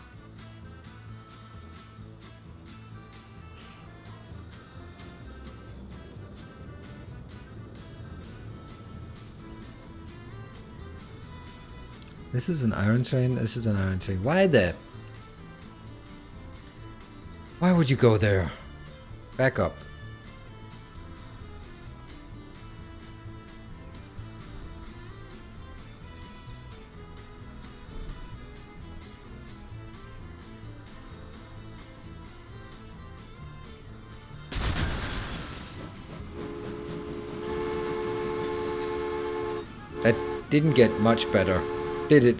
This is an iron train. This is an iron train. Why that? Why would you go there? Back up. That didn't get much better, did it?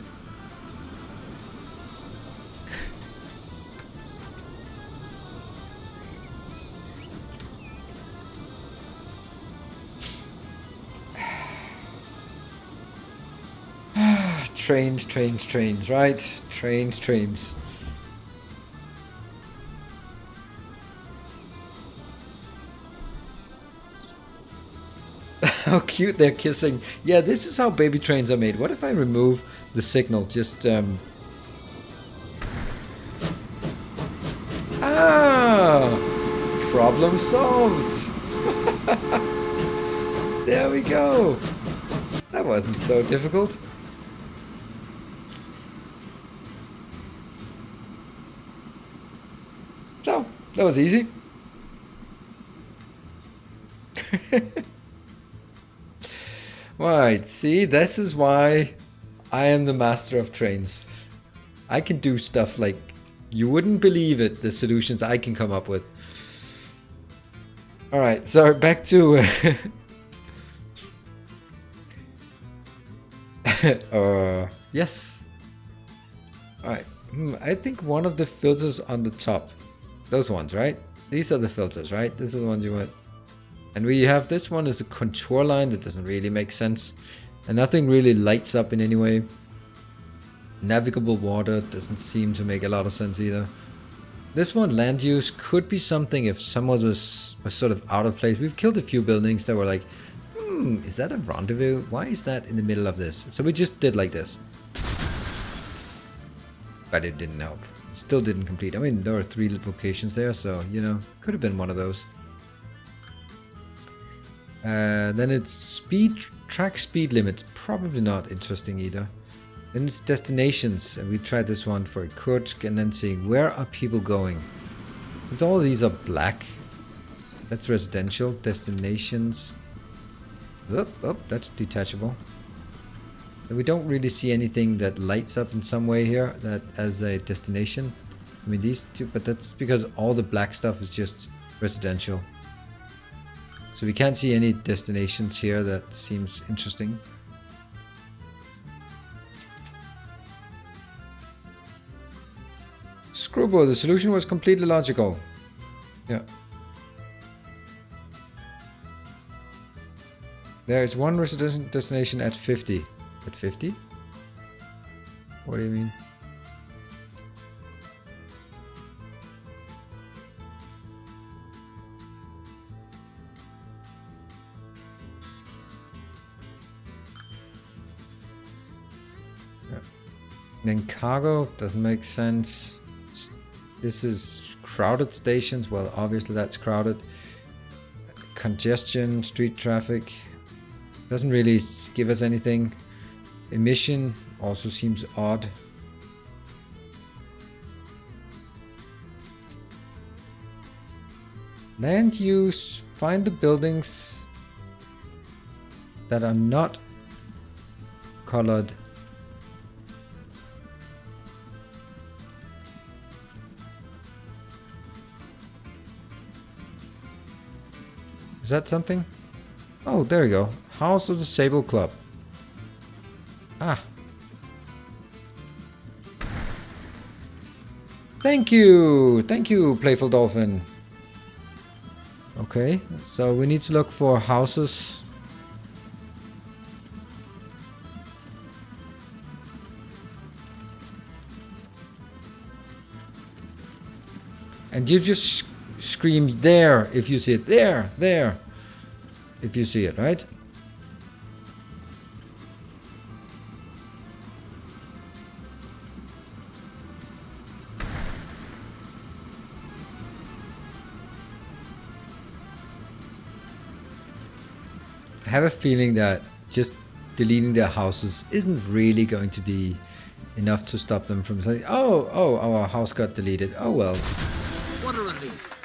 Trains, right? Trains. How cute they're kissing. Yeah, this is how baby trains are made. What if I remove the signal? Just, problem solved. There we go. That wasn't so difficult. So, that was easy. Right, see, this is why I am the master of trains. I can do stuff like you wouldn't believe it, the solutions I can come up with. Alright, so back to Yes. Alright. I think one of the filters on the top. Those ones, right? These are the filters, right? This is the ones you want. And we have this one as a contour line that doesn't really make sense. And nothing really lights up in any way. Navigable water doesn't seem to make a lot of sense either. This one, land use, could be something if someone was sort of out of place. We've killed a few buildings that were like, is that a rendezvous? Why is that in the middle of this? So we just did like this. But it didn't help. Still didn't complete. I mean, there were 3 locations there, so, you know, could have been one of those. Then it's track speed limits. Probably not interesting either. Then it's destinations, and we tried this one for Kursk, and then seeing where are people going. Since all of these are black, that's residential. Destinations. Oh, that's detachable. And we don't really see anything that lights up in some way here that as a destination. I mean these two, but that's because all the black stuff is just residential. So we can't see any destinations here that seems interesting. Screwball, the solution was completely logical. Yeah. There is one residential destination at 50. At 50? What do you mean? Yeah. Then cargo doesn't make sense. This is crowded stations. Well, obviously that's crowded. Congestion, street traffic. Doesn't really give us anything. Emission also seems odd. Land use. Find the buildings that are not colored. Is that something? Oh, there we go. House of the Sable Club. Ah. Thank you! Thank you, Playful Dolphin. Okay, so we need to look for houses. And you just scream there if you see it. There, there. If you see it, right? I have a feeling that just deleting their houses isn't really going to be enough to stop them from saying, oh, our house got deleted. Oh, well. What a relief.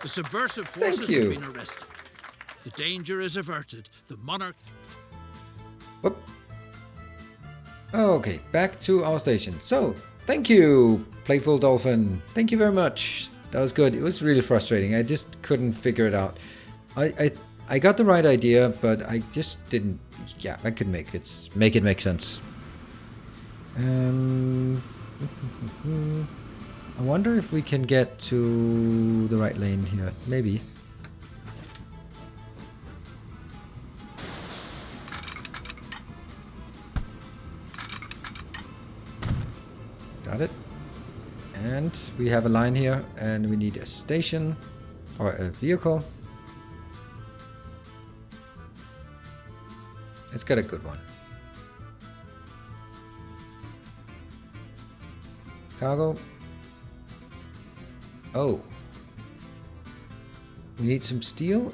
The subversive forces have been arrested. The danger is averted. The monarch... Whoop. Okay, back to our station. So, thank you, Playful Dolphin. Thank you very much. That was good. It was really frustrating. I just couldn't figure it out. I got the right idea, but I just didn't... Yeah, I could make it make sense. I wonder if we can get to the right lane here. Maybe. Got it. And we have a line here, and we need a station or a vehicle. Let's get a good one. Cargo. Oh. We need some steel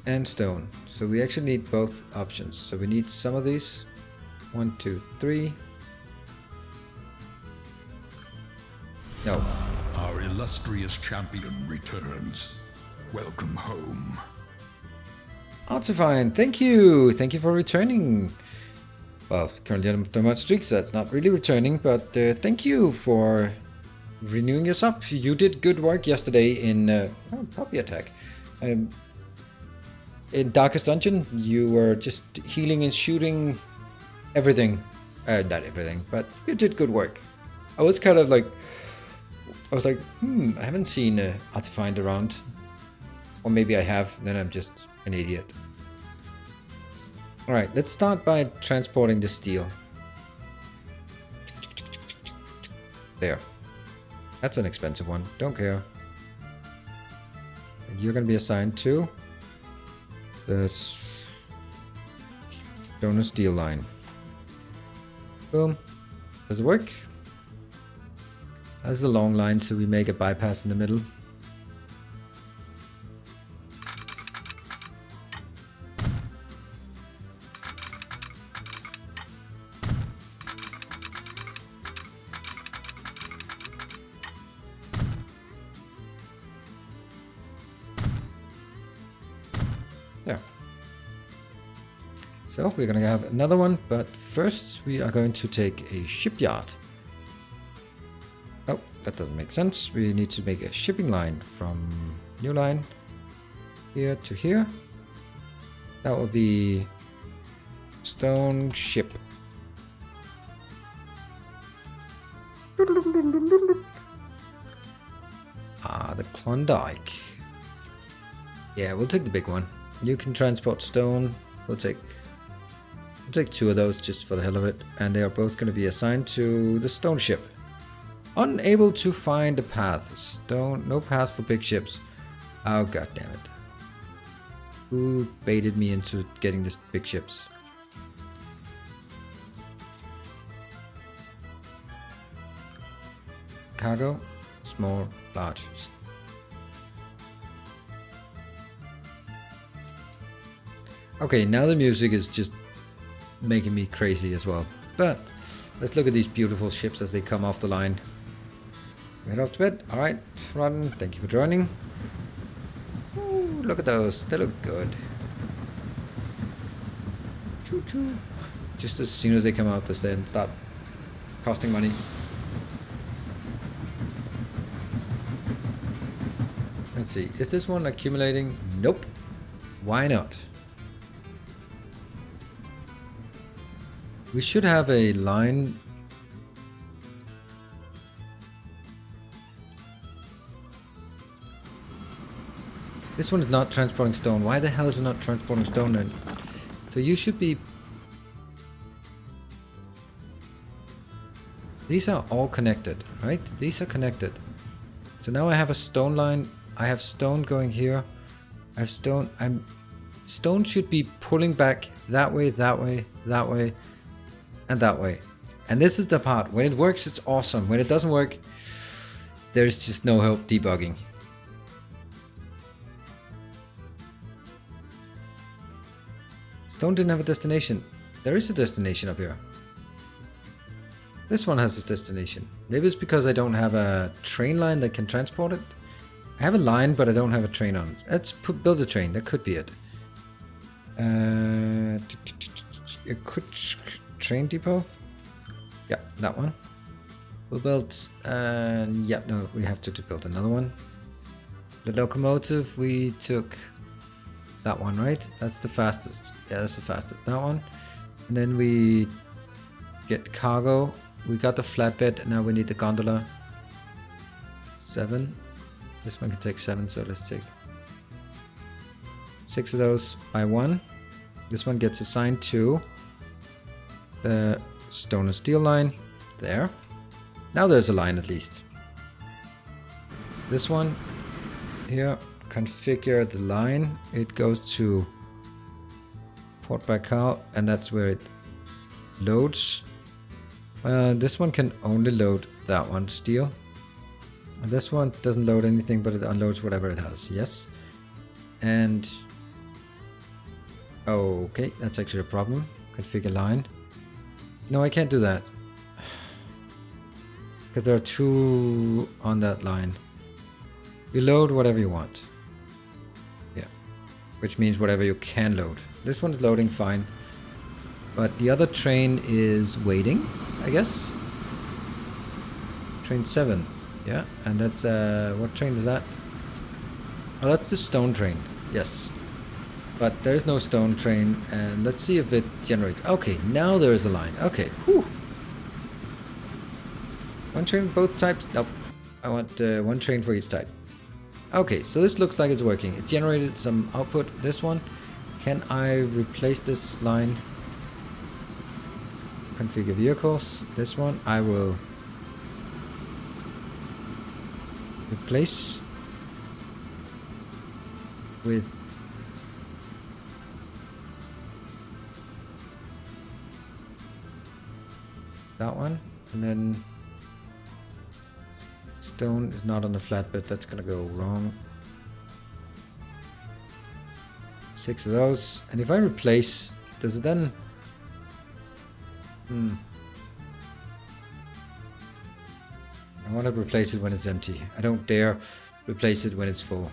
and stone. So we actually need both options. So we need some of these. 1, 2, 3. No. Our illustrious champion returns. Welcome home. Artifine, thank you. Thank you for returning. Well, currently I don't do much streaks, so that's not really returning, but thank you for renewing your sub. You did good work yesterday in puppy attack. in Darkest Dungeon, you were just healing and shooting everything. Not everything, but you did good work. I was kind of like, I haven't seen Artifind around. Or maybe I have, then I'm just an idiot. Alright, let's start by transporting the steel. There. That's an expensive one, don't care. And you're gonna be assigned to the stone and steel line. Boom. Does it work? That's a long line, so we make a bypass in the middle. There. So we're gonna have another one, but first we are going to take a shipyard. Oh, that doesn't make sense. We need to make a shipping line from new line here to here. That will be stone ship. Ah, the Klondike. Yeah, we'll take the big one. You can transport stone. We'll take two of those just for the hell of it. And they are both going to be assigned to the stone ship. Unable to find a path. Stone, no path for big ships. Oh, god damn it. Who baited me into getting this big ships? Cargo, small, large. Okay, now the music is just making me crazy as well. But let's look at these beautiful ships as they come off the line. Head off to bed. Alright, Rodden, thank you for joining. Ooh, look at those. They look good. Choo choo. Just as soon as they come out, they then start costing money. Let's see. Is this one accumulating? Nope. Why not? We should have a line. This one is not transporting stone. Why the hell is it not transporting stone then? So you should be... These are all connected, right? These are connected. So now I have a stone line. I have stone going here. I have stone. Stone should be pulling back that way, that way, that way, and that way. And this is the part. When it works, it's awesome. When it doesn't work, there's just no help debugging. Stone didn't have a destination. There is a destination up here. This one has a destination. Maybe it's because I don't have a train line that can transport it. I have a line, but I don't have a train on it. Let's build a train. That could be it. It could... Train depot? Yeah, that one. We'll build... yeah, no, we have to build another one. The locomotive, we took... That one, right? That's the fastest. Yeah, that's the fastest. That one. And then we get cargo. We got the flatbed. Now we need the gondola. 7. This one can take 7, so let's take 6 of those by 1. This one gets assigned to the stone and steel line. There. Now there's a line at least. This one here. Configure the line. It goes to Port Baikal, and that's where it loads. This one can only load that one, steel. And this one doesn't load anything, but it unloads whatever it has. Yes. And okay, that's actually a problem. Configure line. No, I can't do that because there are 2 on that line. You load whatever you want. Which means whatever you can load. This one is loading fine. But the other train is waiting, I guess. Train 7. Yeah, and that's... what train is that? Oh, that's the stone train. Yes. But there's no stone train, and let's see if it generates. Okay, now there is a line. Okay, whew. One train both types? Nope. I want one train for each type. Okay, so this looks like it's working. It generated some output. This one. Can I replace this line? Configure vehicles. This one I will replace with that one, and then stone is not on the flatbed. That's gonna go wrong. 6 of those, and if I replace, does it then? I want to replace it when it's empty. I don't dare replace it when it's full.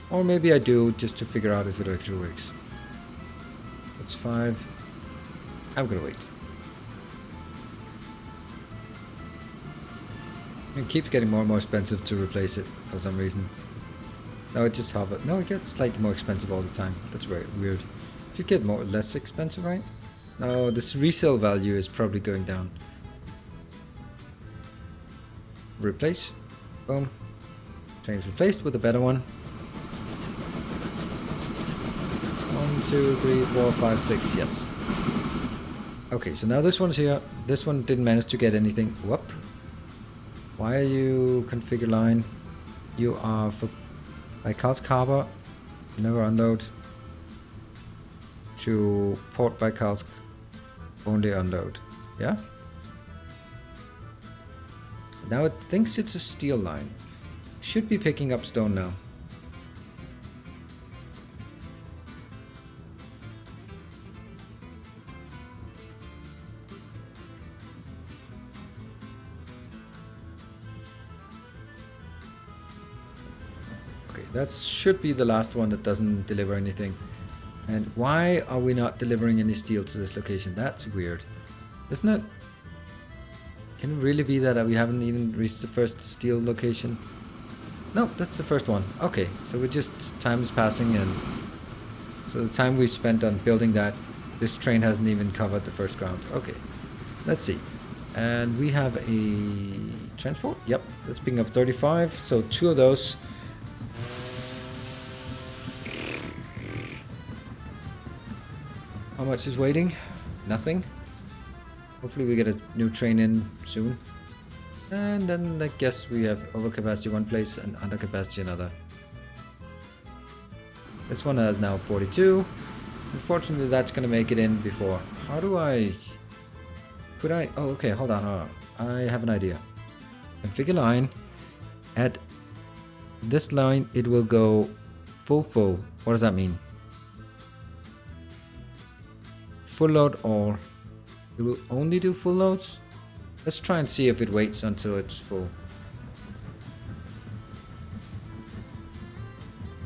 Or maybe I do, just to figure out if it actually works. That's 5. I'm gonna wait. It keeps getting more and more expensive to replace it for some reason. No, it just hovered. No, it gets slightly more expensive all the time. That's very weird. It should get more less expensive, right? No, this resale value is probably going down. Replace. Boom. Train is replaced with a better one. 1, 2, 3, 4, 5, 6. Yes. Okay, so now this one's here. This one didn't manage to get anything. Whoop. Why are you configure line? You are for by Carl's Carver. Never unload. To port by Carl's only unload. Yeah? Now it thinks it's a steel line. Should be picking up stone now. Okay, that should be the last one that doesn't deliver anything. And why are we not delivering any steel to this location? That's weird. Isn't it? Can it really be that we haven't even reached the first steel location? Nope, that's the first one. Okay, so we just, time is passing, and so the time we've spent on building that, this train hasn't even covered the first ground. Okay, let's see. And we have a transport. Yep, that's picking up 35. So 2 of those. How much is waiting? Nothing. Hopefully we get a new train in soon. And then I guess we have overcapacity one place and undercapacity another. This one has now 42. Unfortunately, that's going to make it in before. How do I... Could I... Oh, okay, hold on. I have an idea. Configure line. At this line, it will go full. What does that mean? Full load all. It will only do full loads? Let's try and see if it waits until it's full.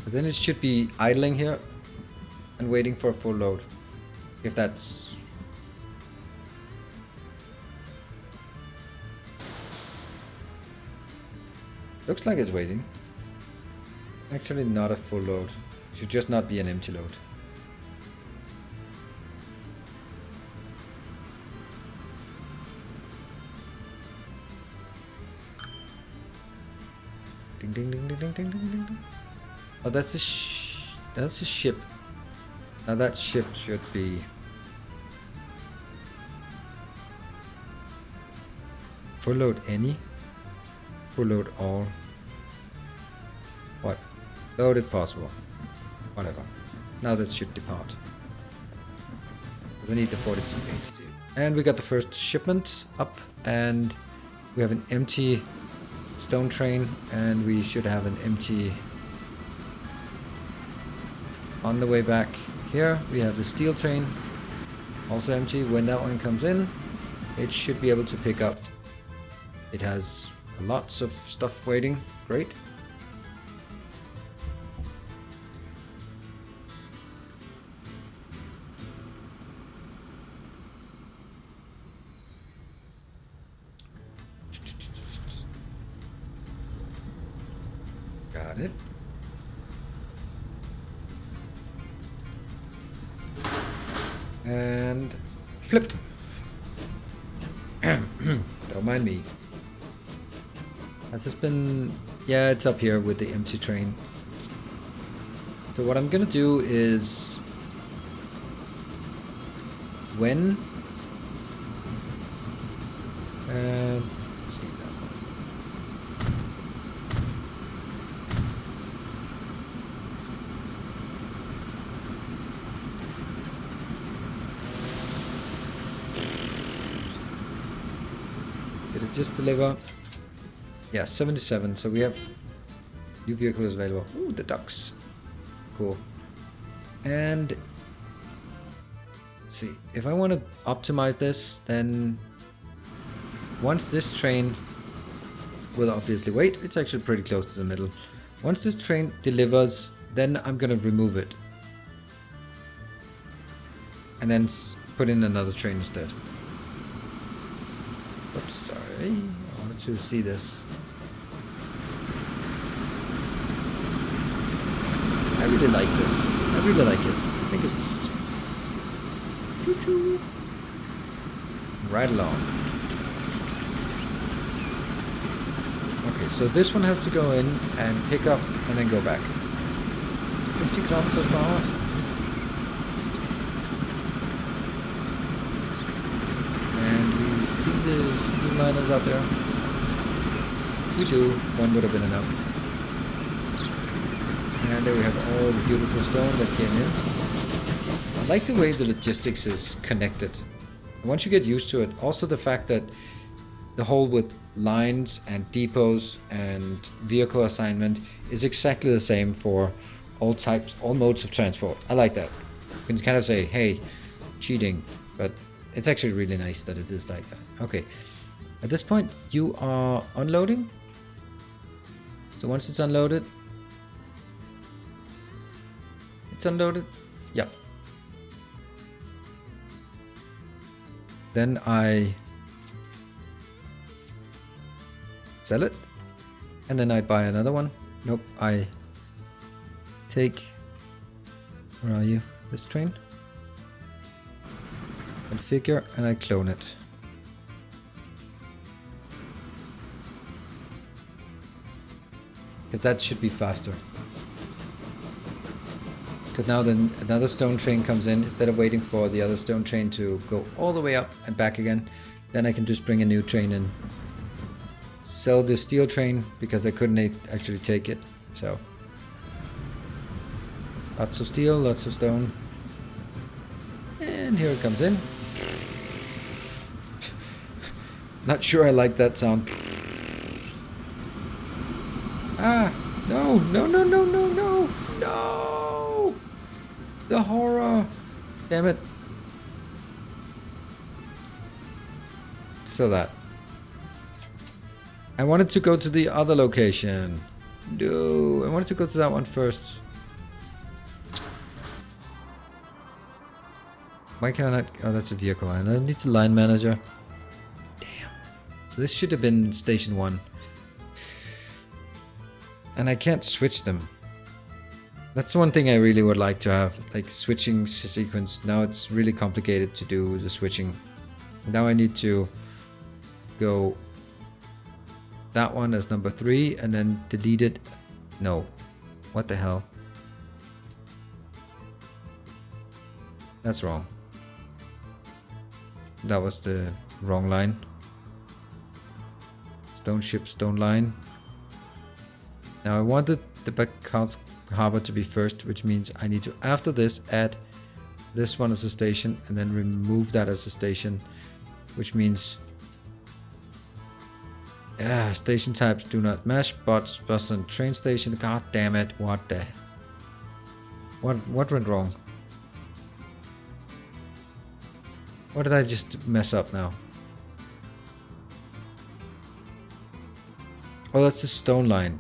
But then it should be idling here and waiting for a full load. If that's... Looks like it's waiting. Actually not a full load. It should just not be an empty load. Ding ding ding ding ding ding ding ding. Oh, that's a ship. Now that ship should be full load any, full load all. What? Load if possible. Whatever. Now that should depart. Because I need the 42 HT. And we got the first shipment up, and we have an empty stone train, and we should have an empty on the way back. Here we have the steel train, also empty. When that one comes in, it should be able to pick up. It has lots of stuff waiting. Great. Got it. And flip. Don't mind me. Has this been... Yeah, it's up here with the empty train. So what I'm gonna do is... When... let's see that one. Did it just deliver? Yeah, 77. So we have new vehicles available. Ooh, the ducks. Cool. And let's see, if I want to optimize this, then once this train will obviously wait, it's actually pretty close to the middle. Once this train delivers, then I'm gonna remove it and then put in another train instead. Oops, sorry. I wanted to see this. I really like this. I really like it. I think it's choo-choo. Right along. Okay, so this one has to go in and pick up and then go back. 50 kilometers per hour. And we see the steamliners out there. We do. One would have been enough. And there we have all the beautiful stone that came in. I like the way the logistics is connected. Once you get used to it, also the fact that the whole with lines and depots and vehicle assignment is exactly the same for all types, all modes of transport. I like that. You can kind of say, hey, cheating, but it's actually really nice that it is like that. Okay, at this point you are unloading. So once it's unloaded, yeah. Then I sell it, and then I buy another one. Nope, I take, where are you? This train? Configure, and I clone it. Because that should be faster. Because now then another stone train comes in, instead of waiting for the other stone train to go all the way up and back again, then I can just bring a new train in. Sell the steel train because I couldn't actually take it. So lots of steel, lots of stone. And here it comes in. Not sure I like that sound. Ah, no, no, no, no, no, no, no. The horror. Damn it. So that. I wanted to go to the other location. No, I wanted to go to that one first. Why can I not? Oh, that's a vehicle line. I need a line manager. Damn. So this should have been station 1. And I can't switch them. That's one thing I really would like to have, like switching sequence. Now it's really complicated to do the switching. Now I need to go that one as number 3 and then delete it. No. What the hell? That's wrong. That was the wrong line. Stone ship, stone line. Now I wanted the back harbor to be first, which means I need to, after this, add this one as a station and then remove that as a station, which means station types do not match. Bus and train station. God damn it! What went wrong? What did I just mess up now? Oh, that's a stone line.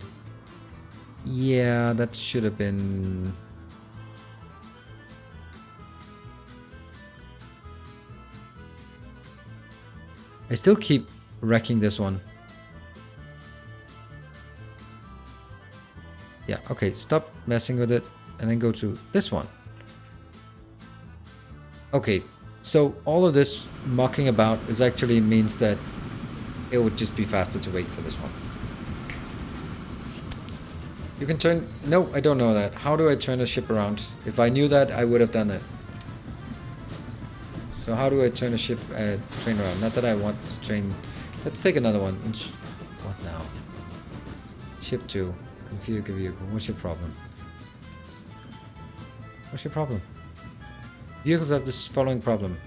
Yeah, that should have been... I still keep wrecking this one. Yeah, okay, stop messing with it and then go to this one. Okay, So all of this mucking about is actually means that it would just be faster to wait for this one. You can turn... No, I don't know that. How do I turn a ship around? If I knew that, I would have done it. So how do I turn a ship, train around? Not that I want to train... Let's take another one. What now? Ship 2. Configure vehicle. What's your problem? What's your problem? Vehicles have this following problem.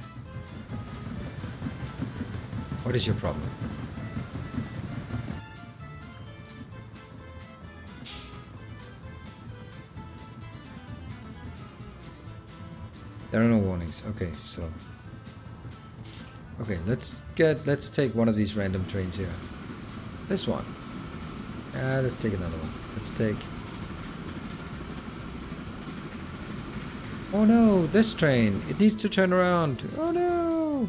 What is your problem? There are no warnings. Okay, so... Okay, let's take one of these random trains here. This one. Let's take another one. Let's take... Oh no, this train. It needs to turn around. Oh no.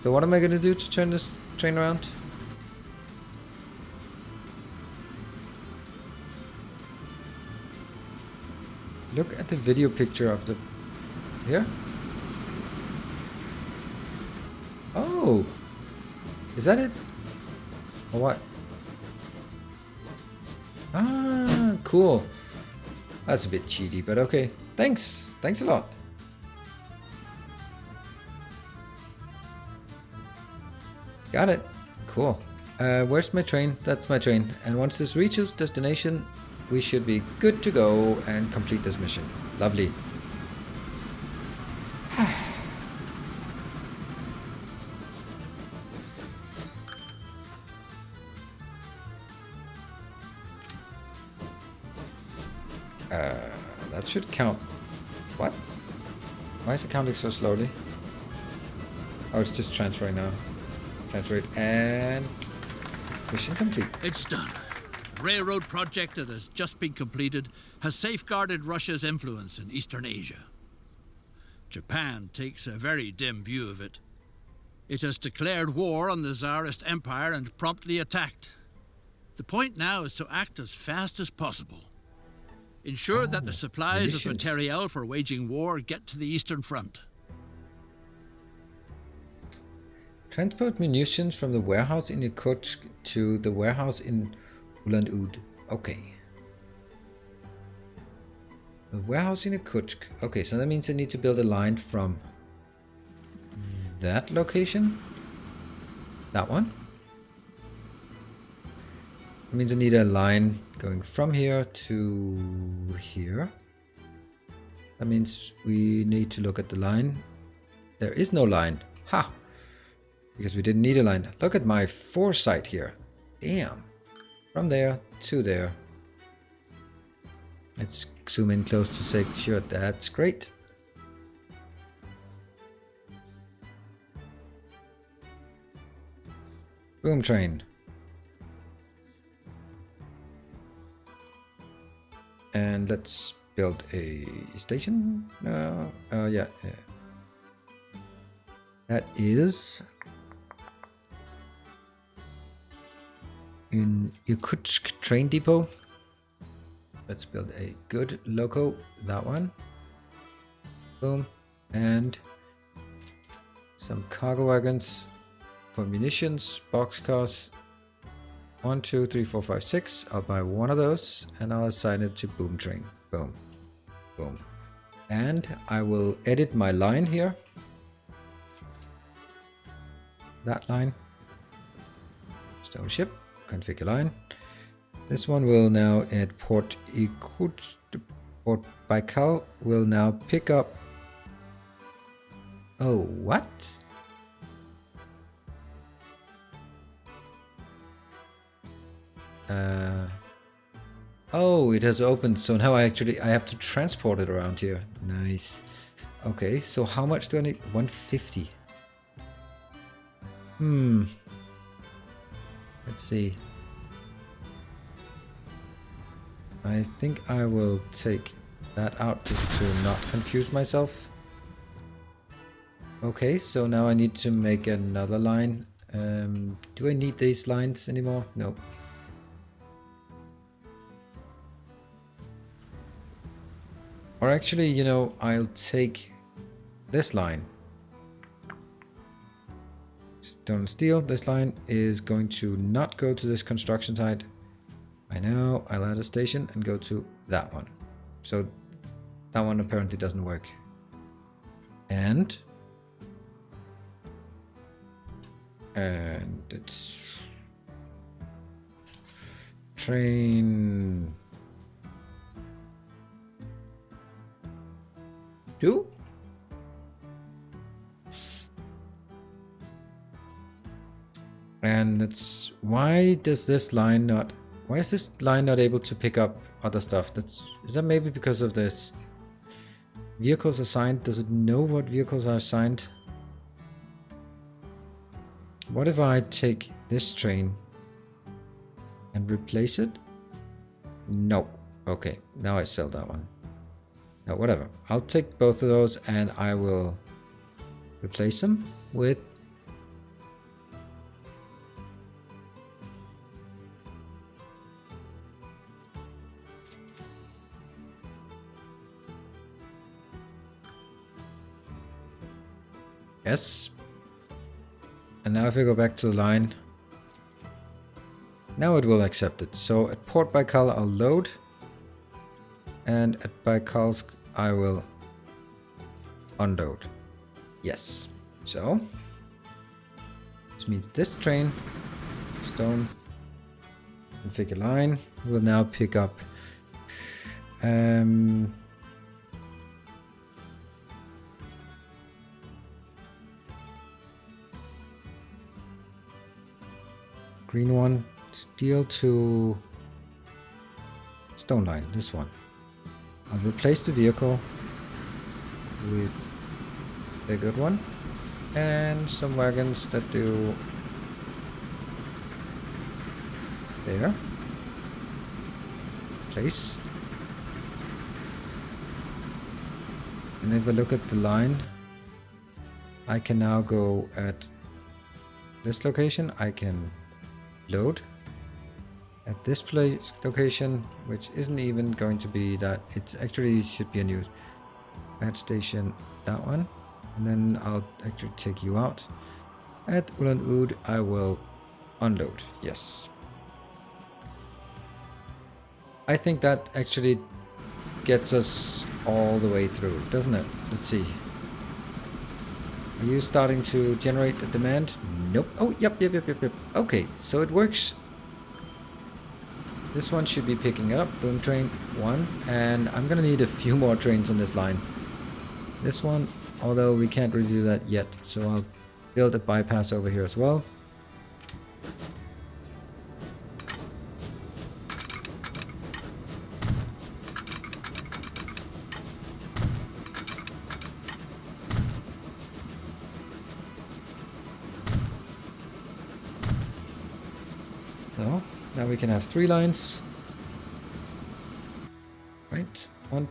So what am I going to do to turn this train around? Look at the video picture of the... Here? Oh. Is that it? Or what? Ah, cool. That's a bit cheaty, but okay. Thanks. Thanks a lot. Got it. Cool. Where's my train? That's my train. And once this reaches destination, we should be good to go and complete this mission. Lovely. That should count. What? Why is it counting so slowly? Oh, it's just transferring now. Transfer it and... Mission complete. It's done. The railroad project that has just been completed has safeguarded Russia's influence in Eastern Asia. Japan takes a very dim view of it. It has declared war on the Tsarist Empire and promptly attacked. The point now is to act as fast as possible. Ensure that the supplies of materiel for waging war get to the Eastern Front. Transport munitions from the warehouse in Irkutsk to the warehouse in Ulan-Ude. Okay. The warehouse in Irkutsk. Okay, so that means I need to build a line from that location. That one. That means I need a line going from here to here. That means we need to look at the line. There is no line. Ha! Because we didn't need a line. Look at my foresight here. Damn. From there to there. Let's zoom in close to say sure that's great. Boom train. And let's build a station. Yeah. That is in Irkutsk train depot. Let's build a good loco. That one. Boom. And some cargo wagons for munitions, boxcars. 1, 2, 3, 4, 5, 6. I'll buy one of those and I'll assign it to boom train. Boom. Boom. And I will edit my line here. That line. Stone ship. Configure line. This one will now at Port Irkutsk. Port Baikal will now pick up. Oh, what? Oh, it has opened, so now I have to transport it around here. Nice. Okay, so how much do I need? 150. Let's see. I think I will take that out just to not confuse myself. Okay, so now I need to make another line. Do I need these lines anymore? No. Or actually, you know, I'll take this line stone and steel. This line is going to not go to this construction site. I know, I'll add a station and go to that one. So that one apparently doesn't work. And it's train 2. And it's why is this line not able to pick up other stuff? Is that maybe because of this vehicles assigned? Does it know what vehicles are assigned? What if I take this train and replace it? No. Okay, now I sell that one. No, whatever. I'll take both of those and I will replace them with yes. And now if I go back to the line, now it will accept it. So at port Baikal I'll load, and at Baikalsk I will unload. Yes. So this means this train, stone, configure line, will now pick up green one, steel to stone line, this one. I'll replace the vehicle with a good one and some wagons that do there. Place. And if I look at the line, I can now go at this location, I can load at this place location, which isn't even going to be that, it's actually should be a new add station, that one, and then I'll actually take you out. At Ulan Ud I will unload. Yes, I think that actually gets us all the way through, doesn't it? Let's see. Are you starting to generate a demand? Nope. Oh, yep. Okay, so it works. This one should be picking it up. Boom train 1. And I'm gonna need a few more trains on this line. This one, although we can't really do that yet. So I'll build a bypass over here as well. So now we can have 3 lines. Right, 1.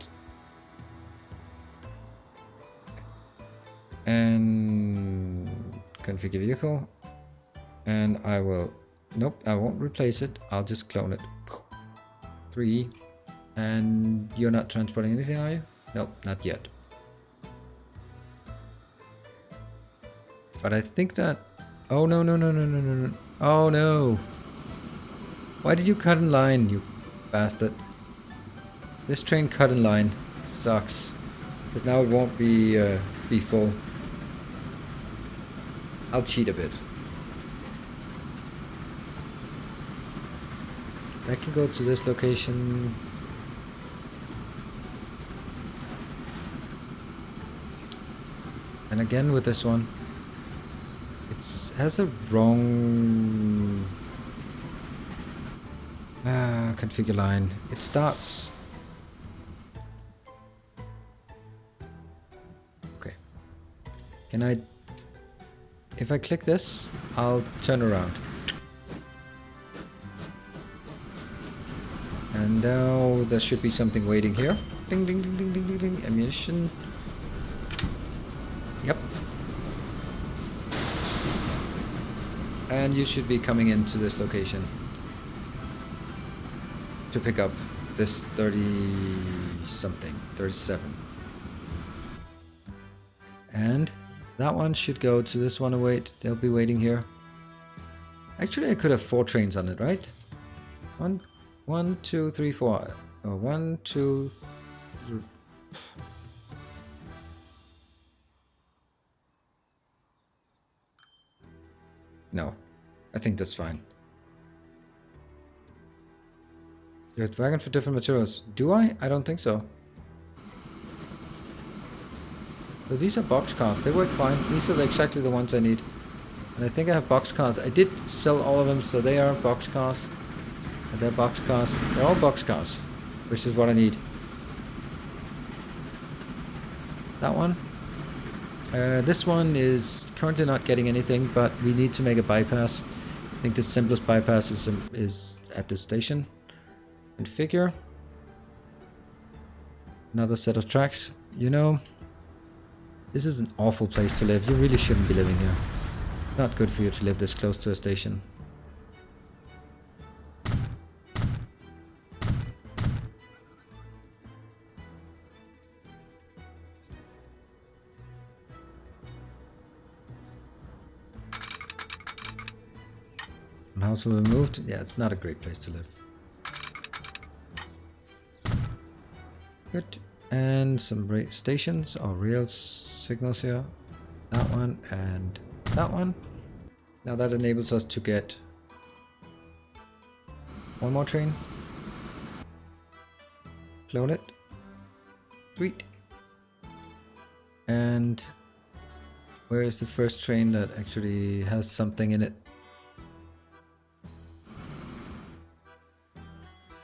And configure vehicle. And I will, nope, I won't replace it. I'll just clone it. 3. And you're not transporting anything, are you? Nope, not yet. But I think that, oh no. Oh no. Why did you cut in line, you bastard? This train cut in line. Sucks. Because now it won't be full. I'll cheat a bit. I can go to this location. And again with this one. It has a wrong configure line. It starts. Okay. Can I, if I click this, I'll turn around. And now there should be something waiting here. Ding ding ding ding ding ding ding. Ammunition. Yep. And you should be coming into this location to pick up this 30 something, 37. And That one should go to this one and wait. They'll be waiting here. Actually, I could have 4 trains on it, right? 1, 2, 3, 4. 1, 2, 3. No, I think that's fine. You have wagon for different materials. Do I? I don't think so. So these are boxcars. They work fine. These are exactly the ones I need. And I think I have boxcars. I did sell all of them, so they are boxcars. And they're boxcars. They're all boxcars, which is what I need. That one. This one is currently not getting anything, but we need to make a bypass. I think the simplest bypass is at this station. Configure. Another set of tracks. You know, this is an awful place to live. You really shouldn't be living here. Not good for you to live this close to a station. And house will be moved. Yeah, it's not a great place to live. Good. And some stations or rail signals here. That one and that one. Now that enables us to get one more train. Clone it. Sweet. And where is the first train that actually has something in it?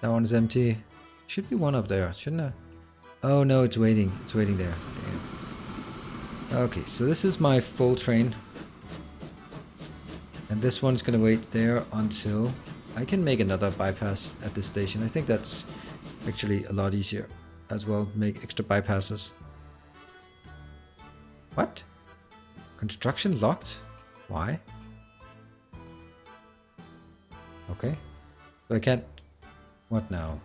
That one is empty. Should be one up there, shouldn't it? Oh no, it's waiting. It's waiting there. Damn. Okay, so this is my full train. And this one's gonna wait there until I can make another bypass at this station. I think that's actually a lot easier as well. Make extra bypasses. What? Construction locked? Why? Okay. So I can't... What now?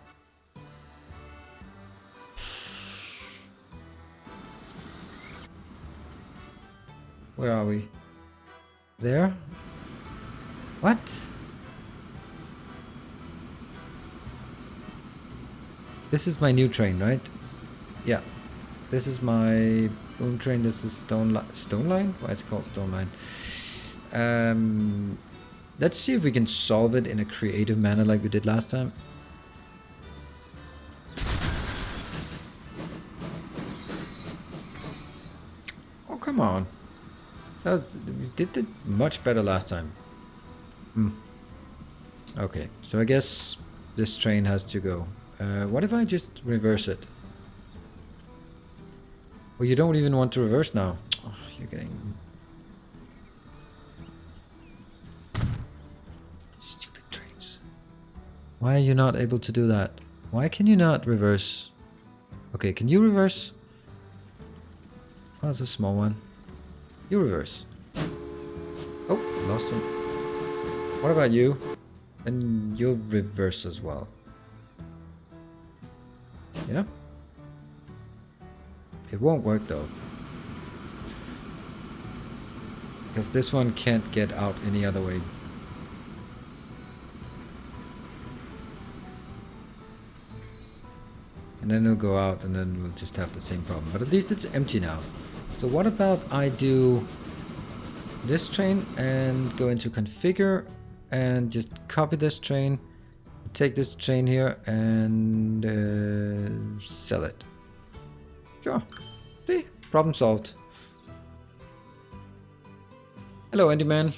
Where are we? There? What? This is my new train, right? Yeah. This is my boom train. This is stone line? Why is it called stone line? Let's see if we can solve it in a creative manner like we did last time. Oh, come on. We did it much better last time. Okay, so I guess this train has to go. What if I just reverse it? Well, you don't even want to reverse now. Oh, you're getting... Stupid trains. Why are you not able to do that? Why can you not reverse? Okay, can you reverse? Oh, it's a small one. You reverse. Oh, lost him. What about you? And you'll reverse as well. Yeah? It won't work though. Because this one can't get out any other way. And then it'll go out and then we'll just have the same problem. But at least it's empty now. So what about I do this train and go into configure and just copy this train, take this train here and sell it. Sure. See, problem solved. Hello, Andy man.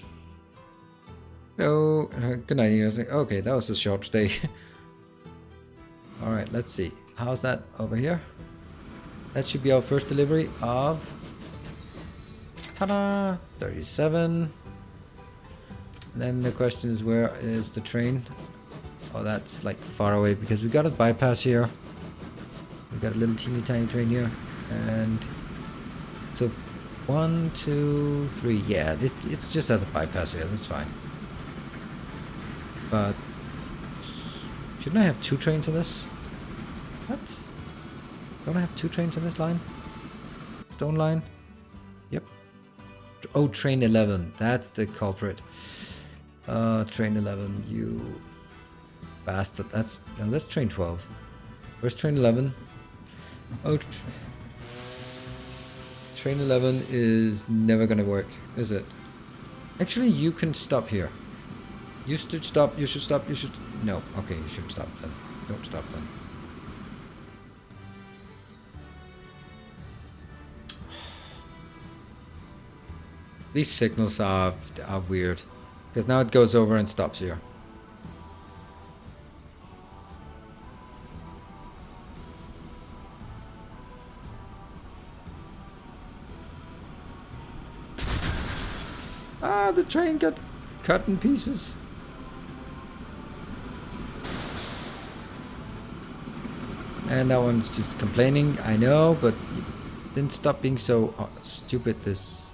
Hello. Good night. Okay, that was a short stay. All right, let's see. How's that over here? That should be our first delivery of... Ta-da! 37. And then the question is, where is the train? Oh, that's like far away because we got a bypass here. We got a little teeny tiny train here. And so 1, 2, 3. Yeah, it's just at the bypass here. That's fine. But shouldn't I have 2 trains on this? What? Don't I have 2 trains on this line? Stone line? Yep. Oh, train 11. That's the culprit. Train 11, you bastard. No, that's train 12. Where's train 11? Oh, train 11 is never gonna work, is it? Actually, you can stop here. You should stop. You should stop. You should. No. Okay, you should stop then. Don't stop then. These signals are weird. Because now it goes over and stops here. Ah, the train got cut in pieces. And that one's just complaining, I know, but then stop being so stupid this.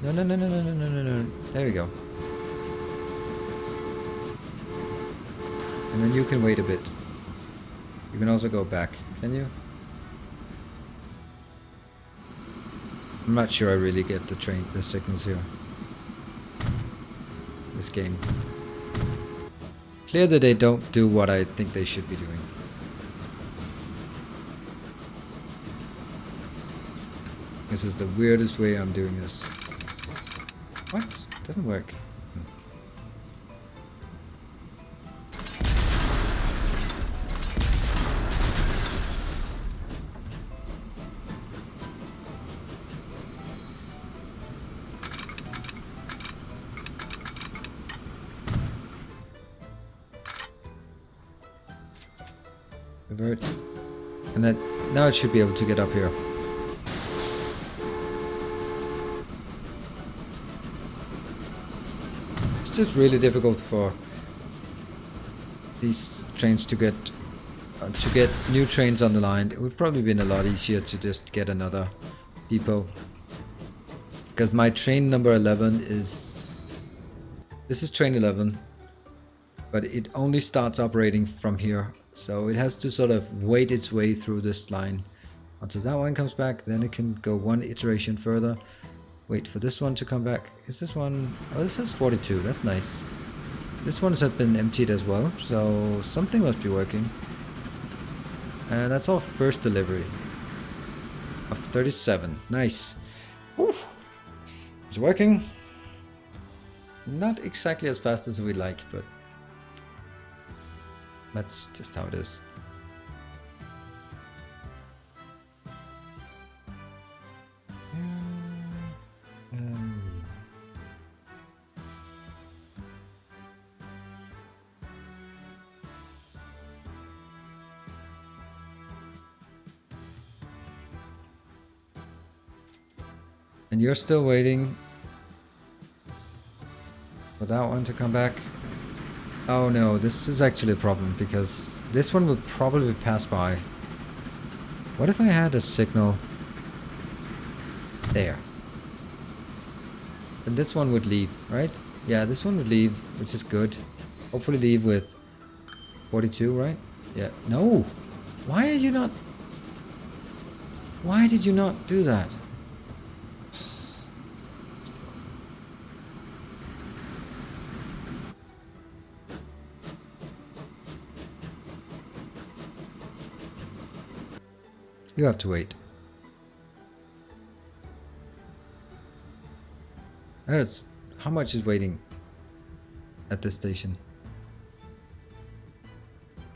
No. There we go. And then you can wait a bit. You can also go back, can you? I'm not sure I really get the signals here. This game. Clear that they don't do what I think they should be doing. This is the weirdest way I'm doing this. What? Doesn't work. Revert. And that now it should be able to get up here. It's just really difficult for these trains to get new trains on the line. It would probably been a lot easier to just get another depot. Because my train number 11 is... This is train 11. But it only starts operating from here. So it has to sort of wait its way through this line until that one comes back. Then it can go one iteration further. Wait for this one to come back. Is this one... Oh, this has 42. That's nice. This one's had been emptied as well. So something must be working. And that's our first delivery. Of 37. Nice. Oof. It's working. Not exactly as fast as we'd like, but... That's just how it is. And you're still waiting for that one to come back. Oh no, this is actually a problem because this one would probably pass by. What if I had a signal there? Then this one would leave, right? Yeah, this one would leave, which is good. Hopefully leave with 42, right? Yeah. No! Why are you not... Why did you not do that? You have to wait. That's how much is waiting at this station?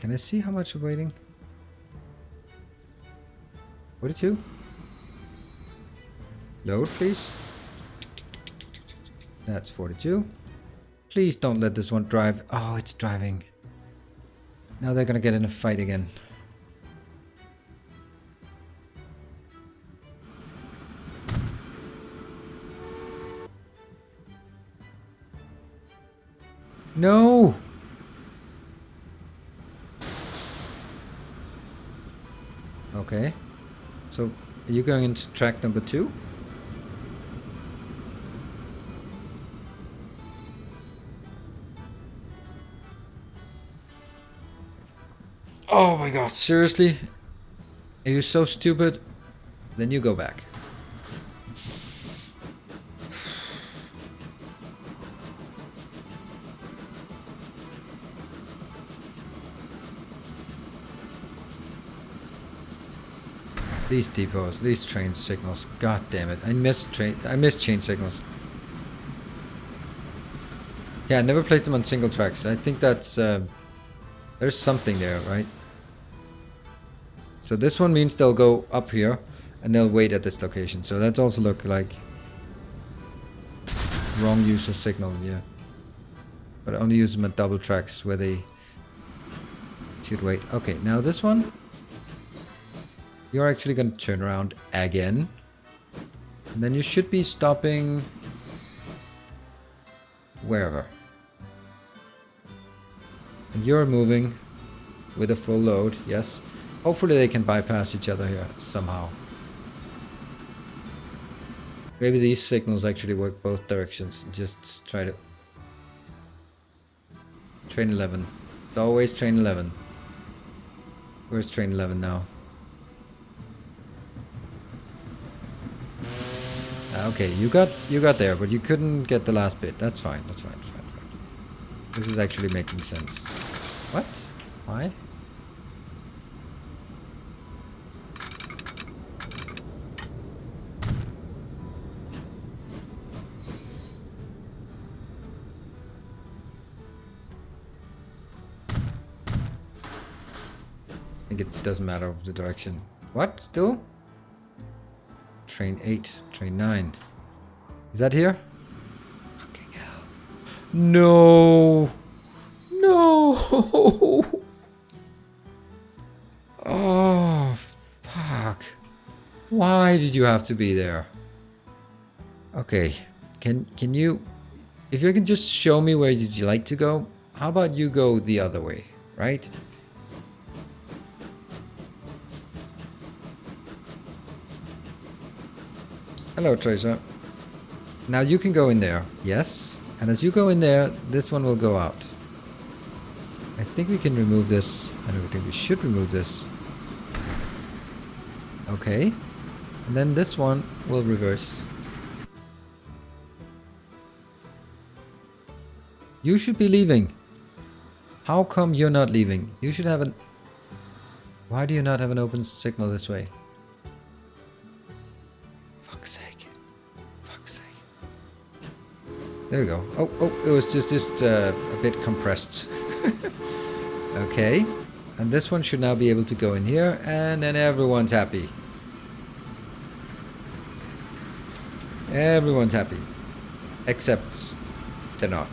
Can I see how much is waiting? 42? Load, please. That's 42. Please don't let this one drive. Oh, it's driving. Now they're gonna get in a fight again. No! Okay. So, are you going into track number 2? Oh my god, seriously? Are you so stupid? Then you go back. These depots, these train signals. God damn it! I miss chain signals. Yeah, I never placed them on single tracks. I think that's there's something there, right? So this one means they'll go up here and they'll wait at this location. So that's also look like wrong use of signal, yeah. But only use them at double tracks where they should wait. Okay, now this one. You're actually going to turn around again. And then you should be stopping wherever. And you're moving with a full load, yes. Hopefully they can bypass each other here somehow. Maybe these signals actually work both directions. Just try to... Train 11. It's always train 11. Where's train 11 now? Okay, you got there, but you couldn't get the last bit. That's fine. That's fine. That's fine. That's fine. This is actually making sense. What? Why? I think it doesn't matter the direction. What? Still? Train 8, train 9. Is that here? Fucking hell. No! No! Oh, fuck. Why did you have to be there? Okay. Can you... If you can just show me where you'd like to go, how about you go the other way, right? Hello, Tracer. Now you can go in there. Yes. And as you go in there, this one will go out. I think we can remove this. I don't think we should remove this. Okay. And then this one will reverse. You should be leaving. How come you're not leaving? You should have an... Why do you not have an open signal this way? Fuck's sake. Fuck's sake. There we go. Oh, it was just a bit compressed. Okay. And this one should now be able to go in here, and then everyone's happy. Everyone's happy. Except they're not.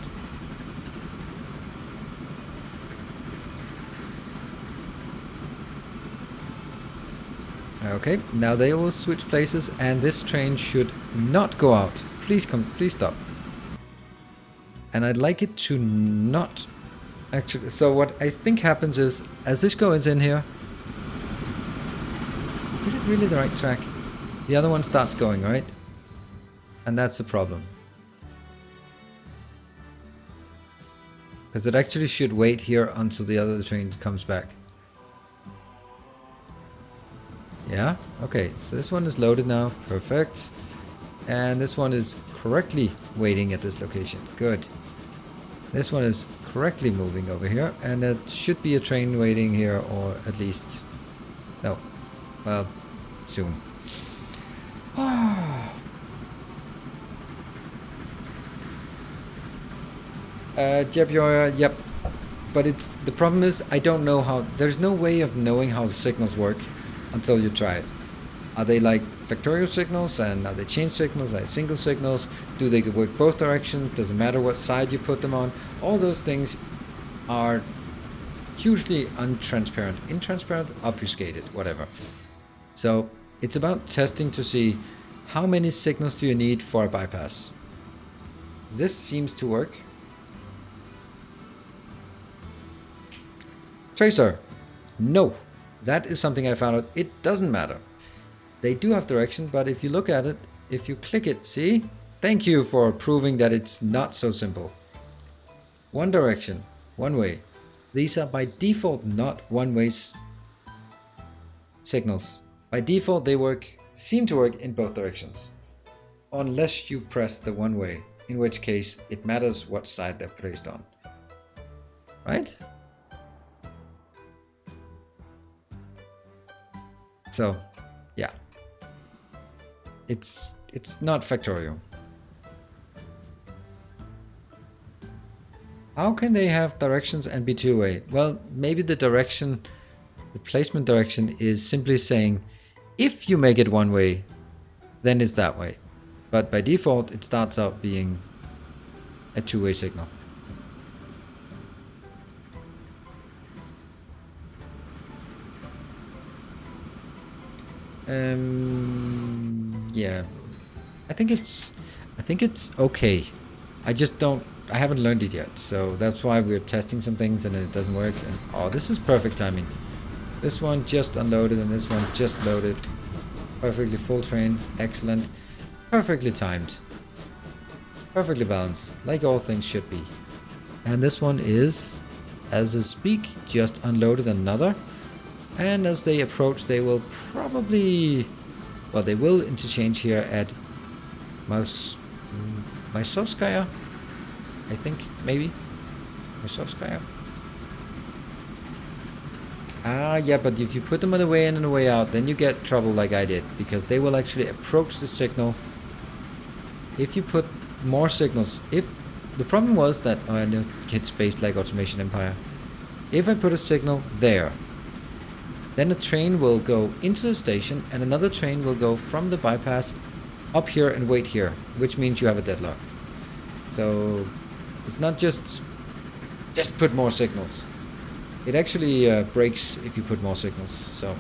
Okay, now they will switch places, and this train should not go out. Please stop. And I'd like it to not actually... So what I think happens is, as this goes in here... Is it really the right track? The other one starts going, right? And that's the problem. Because it actually should wait here until the other train comes back. Yeah, okay, so this one is loaded now, perfect. And this one is correctly waiting at this location, good. This one is correctly moving over here, and there should be a train waiting here, or at least... No, well, soon. Yep. But the problem is, I don't know how... There's no way of knowing how the signals work until you try it. Are they like Factorio signals, and are they chain signals, are they single signals? Do they work both directions? Does it matter what side you put them on? All those things are hugely untransparent, intransparent, obfuscated, whatever. So it's about testing to see how many signals do you need for a bypass. This seems to work. Tracer, no. That is something I found out. It doesn't matter. They do have direction, but if you look at it, if you click it, see? Thank you for proving that it's not so simple. One direction, one way. These are by default not one-way signals. By default, they seem to work in both directions. Unless you press the one way, in which case it matters what side they're placed on. Right? So, yeah. It's not Factorio. How can they have directions and be two-way? Well, maybe the placement direction is simply saying, if you make it one way, then it's that way. But by default, it starts out being a two-way signal. Yeah, I think it's okay. I haven't learned it yet, so that's why we're testing some things and it doesn't work. And oh, this is perfect timing. This one just unloaded and this one just loaded. Perfectly full train, excellent. Perfectly timed. Perfectly balanced, like all things should be. And this one is, as I speak, just unloaded another. And as they approach, they will probably... Well, they will interchange here at Mysovskaya, I think, maybe. Mysovskaya. Ah, yeah, but if you put them on the way in and the way out, then you get trouble like I did. Because they will actually approach the signal. If you put more signals... The problem was that... Oh, I know kids spaced like Automation Empire. If I put a signal there... Then a train will go into the station and another train will go from the bypass up here and wait here, which means you have a deadlock. So it's not just put more signals. It actually breaks if you put more signals. So,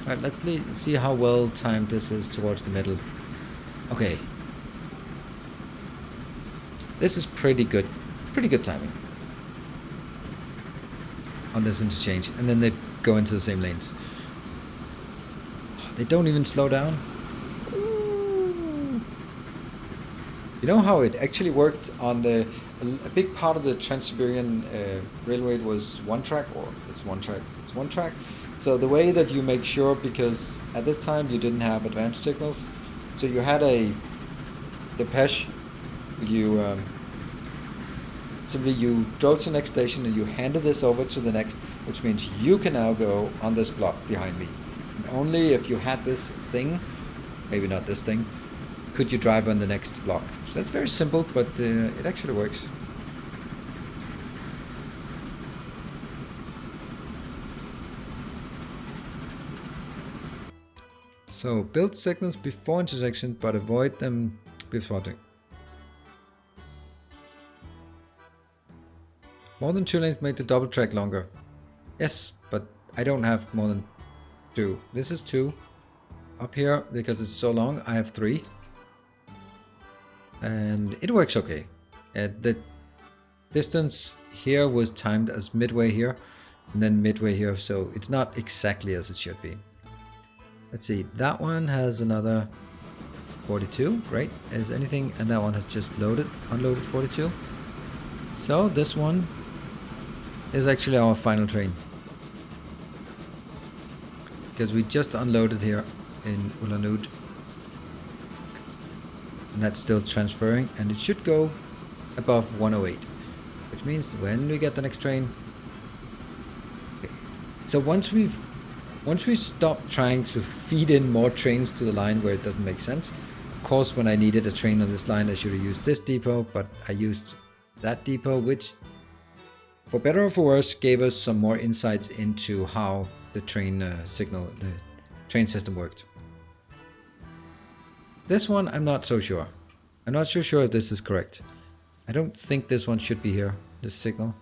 alright, let's see how well timed this is towards the middle. Okay. This is pretty good timing on this interchange. And then they go into the same lanes. They don't even slow down. You know how it actually worked on a big part of the Trans-Siberian Railway was one track, or it's one track. So the way that you make sure, because at this time you didn't have advanced signals, so you had a depeche, simply you drove to the next station and you handed this over to the next, which means you can now go on this block behind me. And only if you had this thing, maybe not this thing, could you drive on the next block. So that's very simple, but it actually works. So build signals before intersection, but avoid them before spotting. More than 2 lanes make the double track longer. Yes, but I don't have more than 2. This is 2. Up here, because it's so long, I have 3. And it works okay. The distance here was timed as midway here, and then midway here, so it's not exactly as it should be. Let's see, that one has another 42, great. Is anything, and that one has just unloaded 42. So this one is actually our final train, because we just unloaded here in Ulanud, and that's still transferring, and it should go above 108, which means when we get the next train. Okay. So once we stop trying to feed in more trains to the line where it doesn't make sense. Of course, when I needed a train on this line, I should have used this depot, but I used that depot, which, for better or for worse, gave us some more insights into how the train the train system worked. This one, I'm not so sure. I'm not so sure if this is correct. I don't think this one should be here, this signal.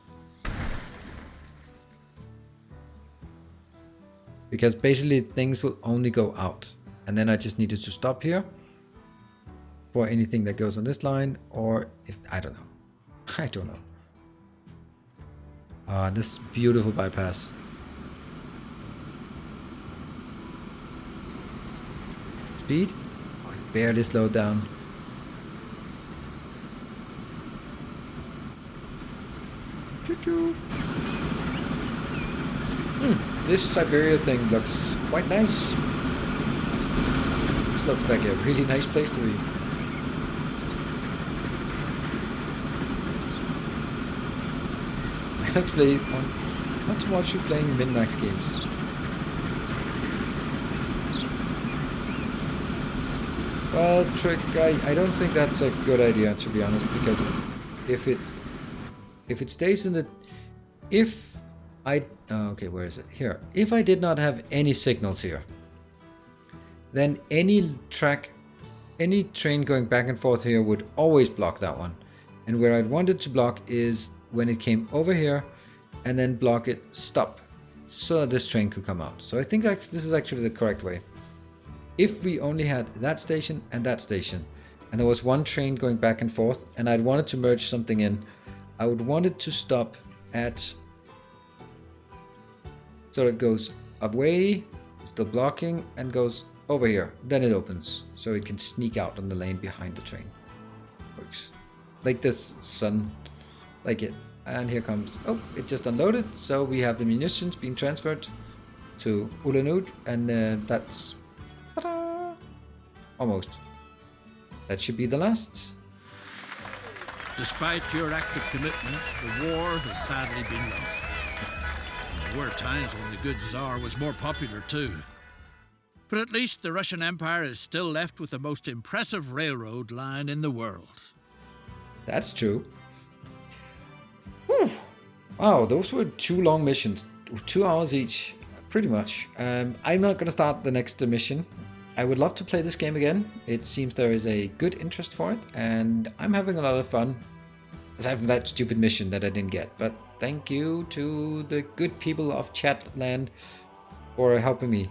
Because basically things will only go out. And then I just needed to stop here for anything that goes on this line, or if, I don't know. I don't know. This beautiful bypass. Speed? Oh, it barely slowed down. Choo-choo. This Siberia thing looks quite nice. This looks like a really nice place to be. I don't not to watch you playing min-max games. Well, Trick, I don't think that's a good idea, to be honest, because if it stays in the... okay, where is it? Here. If I did not have any signals here, then any train going back and forth here would always block that one. And where I'd want it to block is when it came over here and then block it, stop, so that this train could come out. So I think this is actually the correct way. If we only had that station, and there was one train going back and forth, and I'd wanted to merge something in, I would want it to stop at... So it goes away, still blocking, and goes over here. Then it opens, so it can sneak out on the lane behind the train. Works. Like this, son. Like it. And here comes... Oh, it just unloaded, so we have the munitions being transferred to Ulanud, and that's... Ta-da! Almost. That should be the last. Despite your active commitment, the war has sadly been lost. There were times when the good Tsar was more popular too. But at least the Russian Empire is still left with the most impressive railroad line in the world. That's true. Whew. Wow, those were 2 long missions. 2 hours each, pretty much. I'm not going to start the next mission. I would love to play this game again. It seems there is a good interest for it, and I'm having a lot of fun. Aside from that stupid mission that I didn't get. But thank you to the good people of Chatland for helping me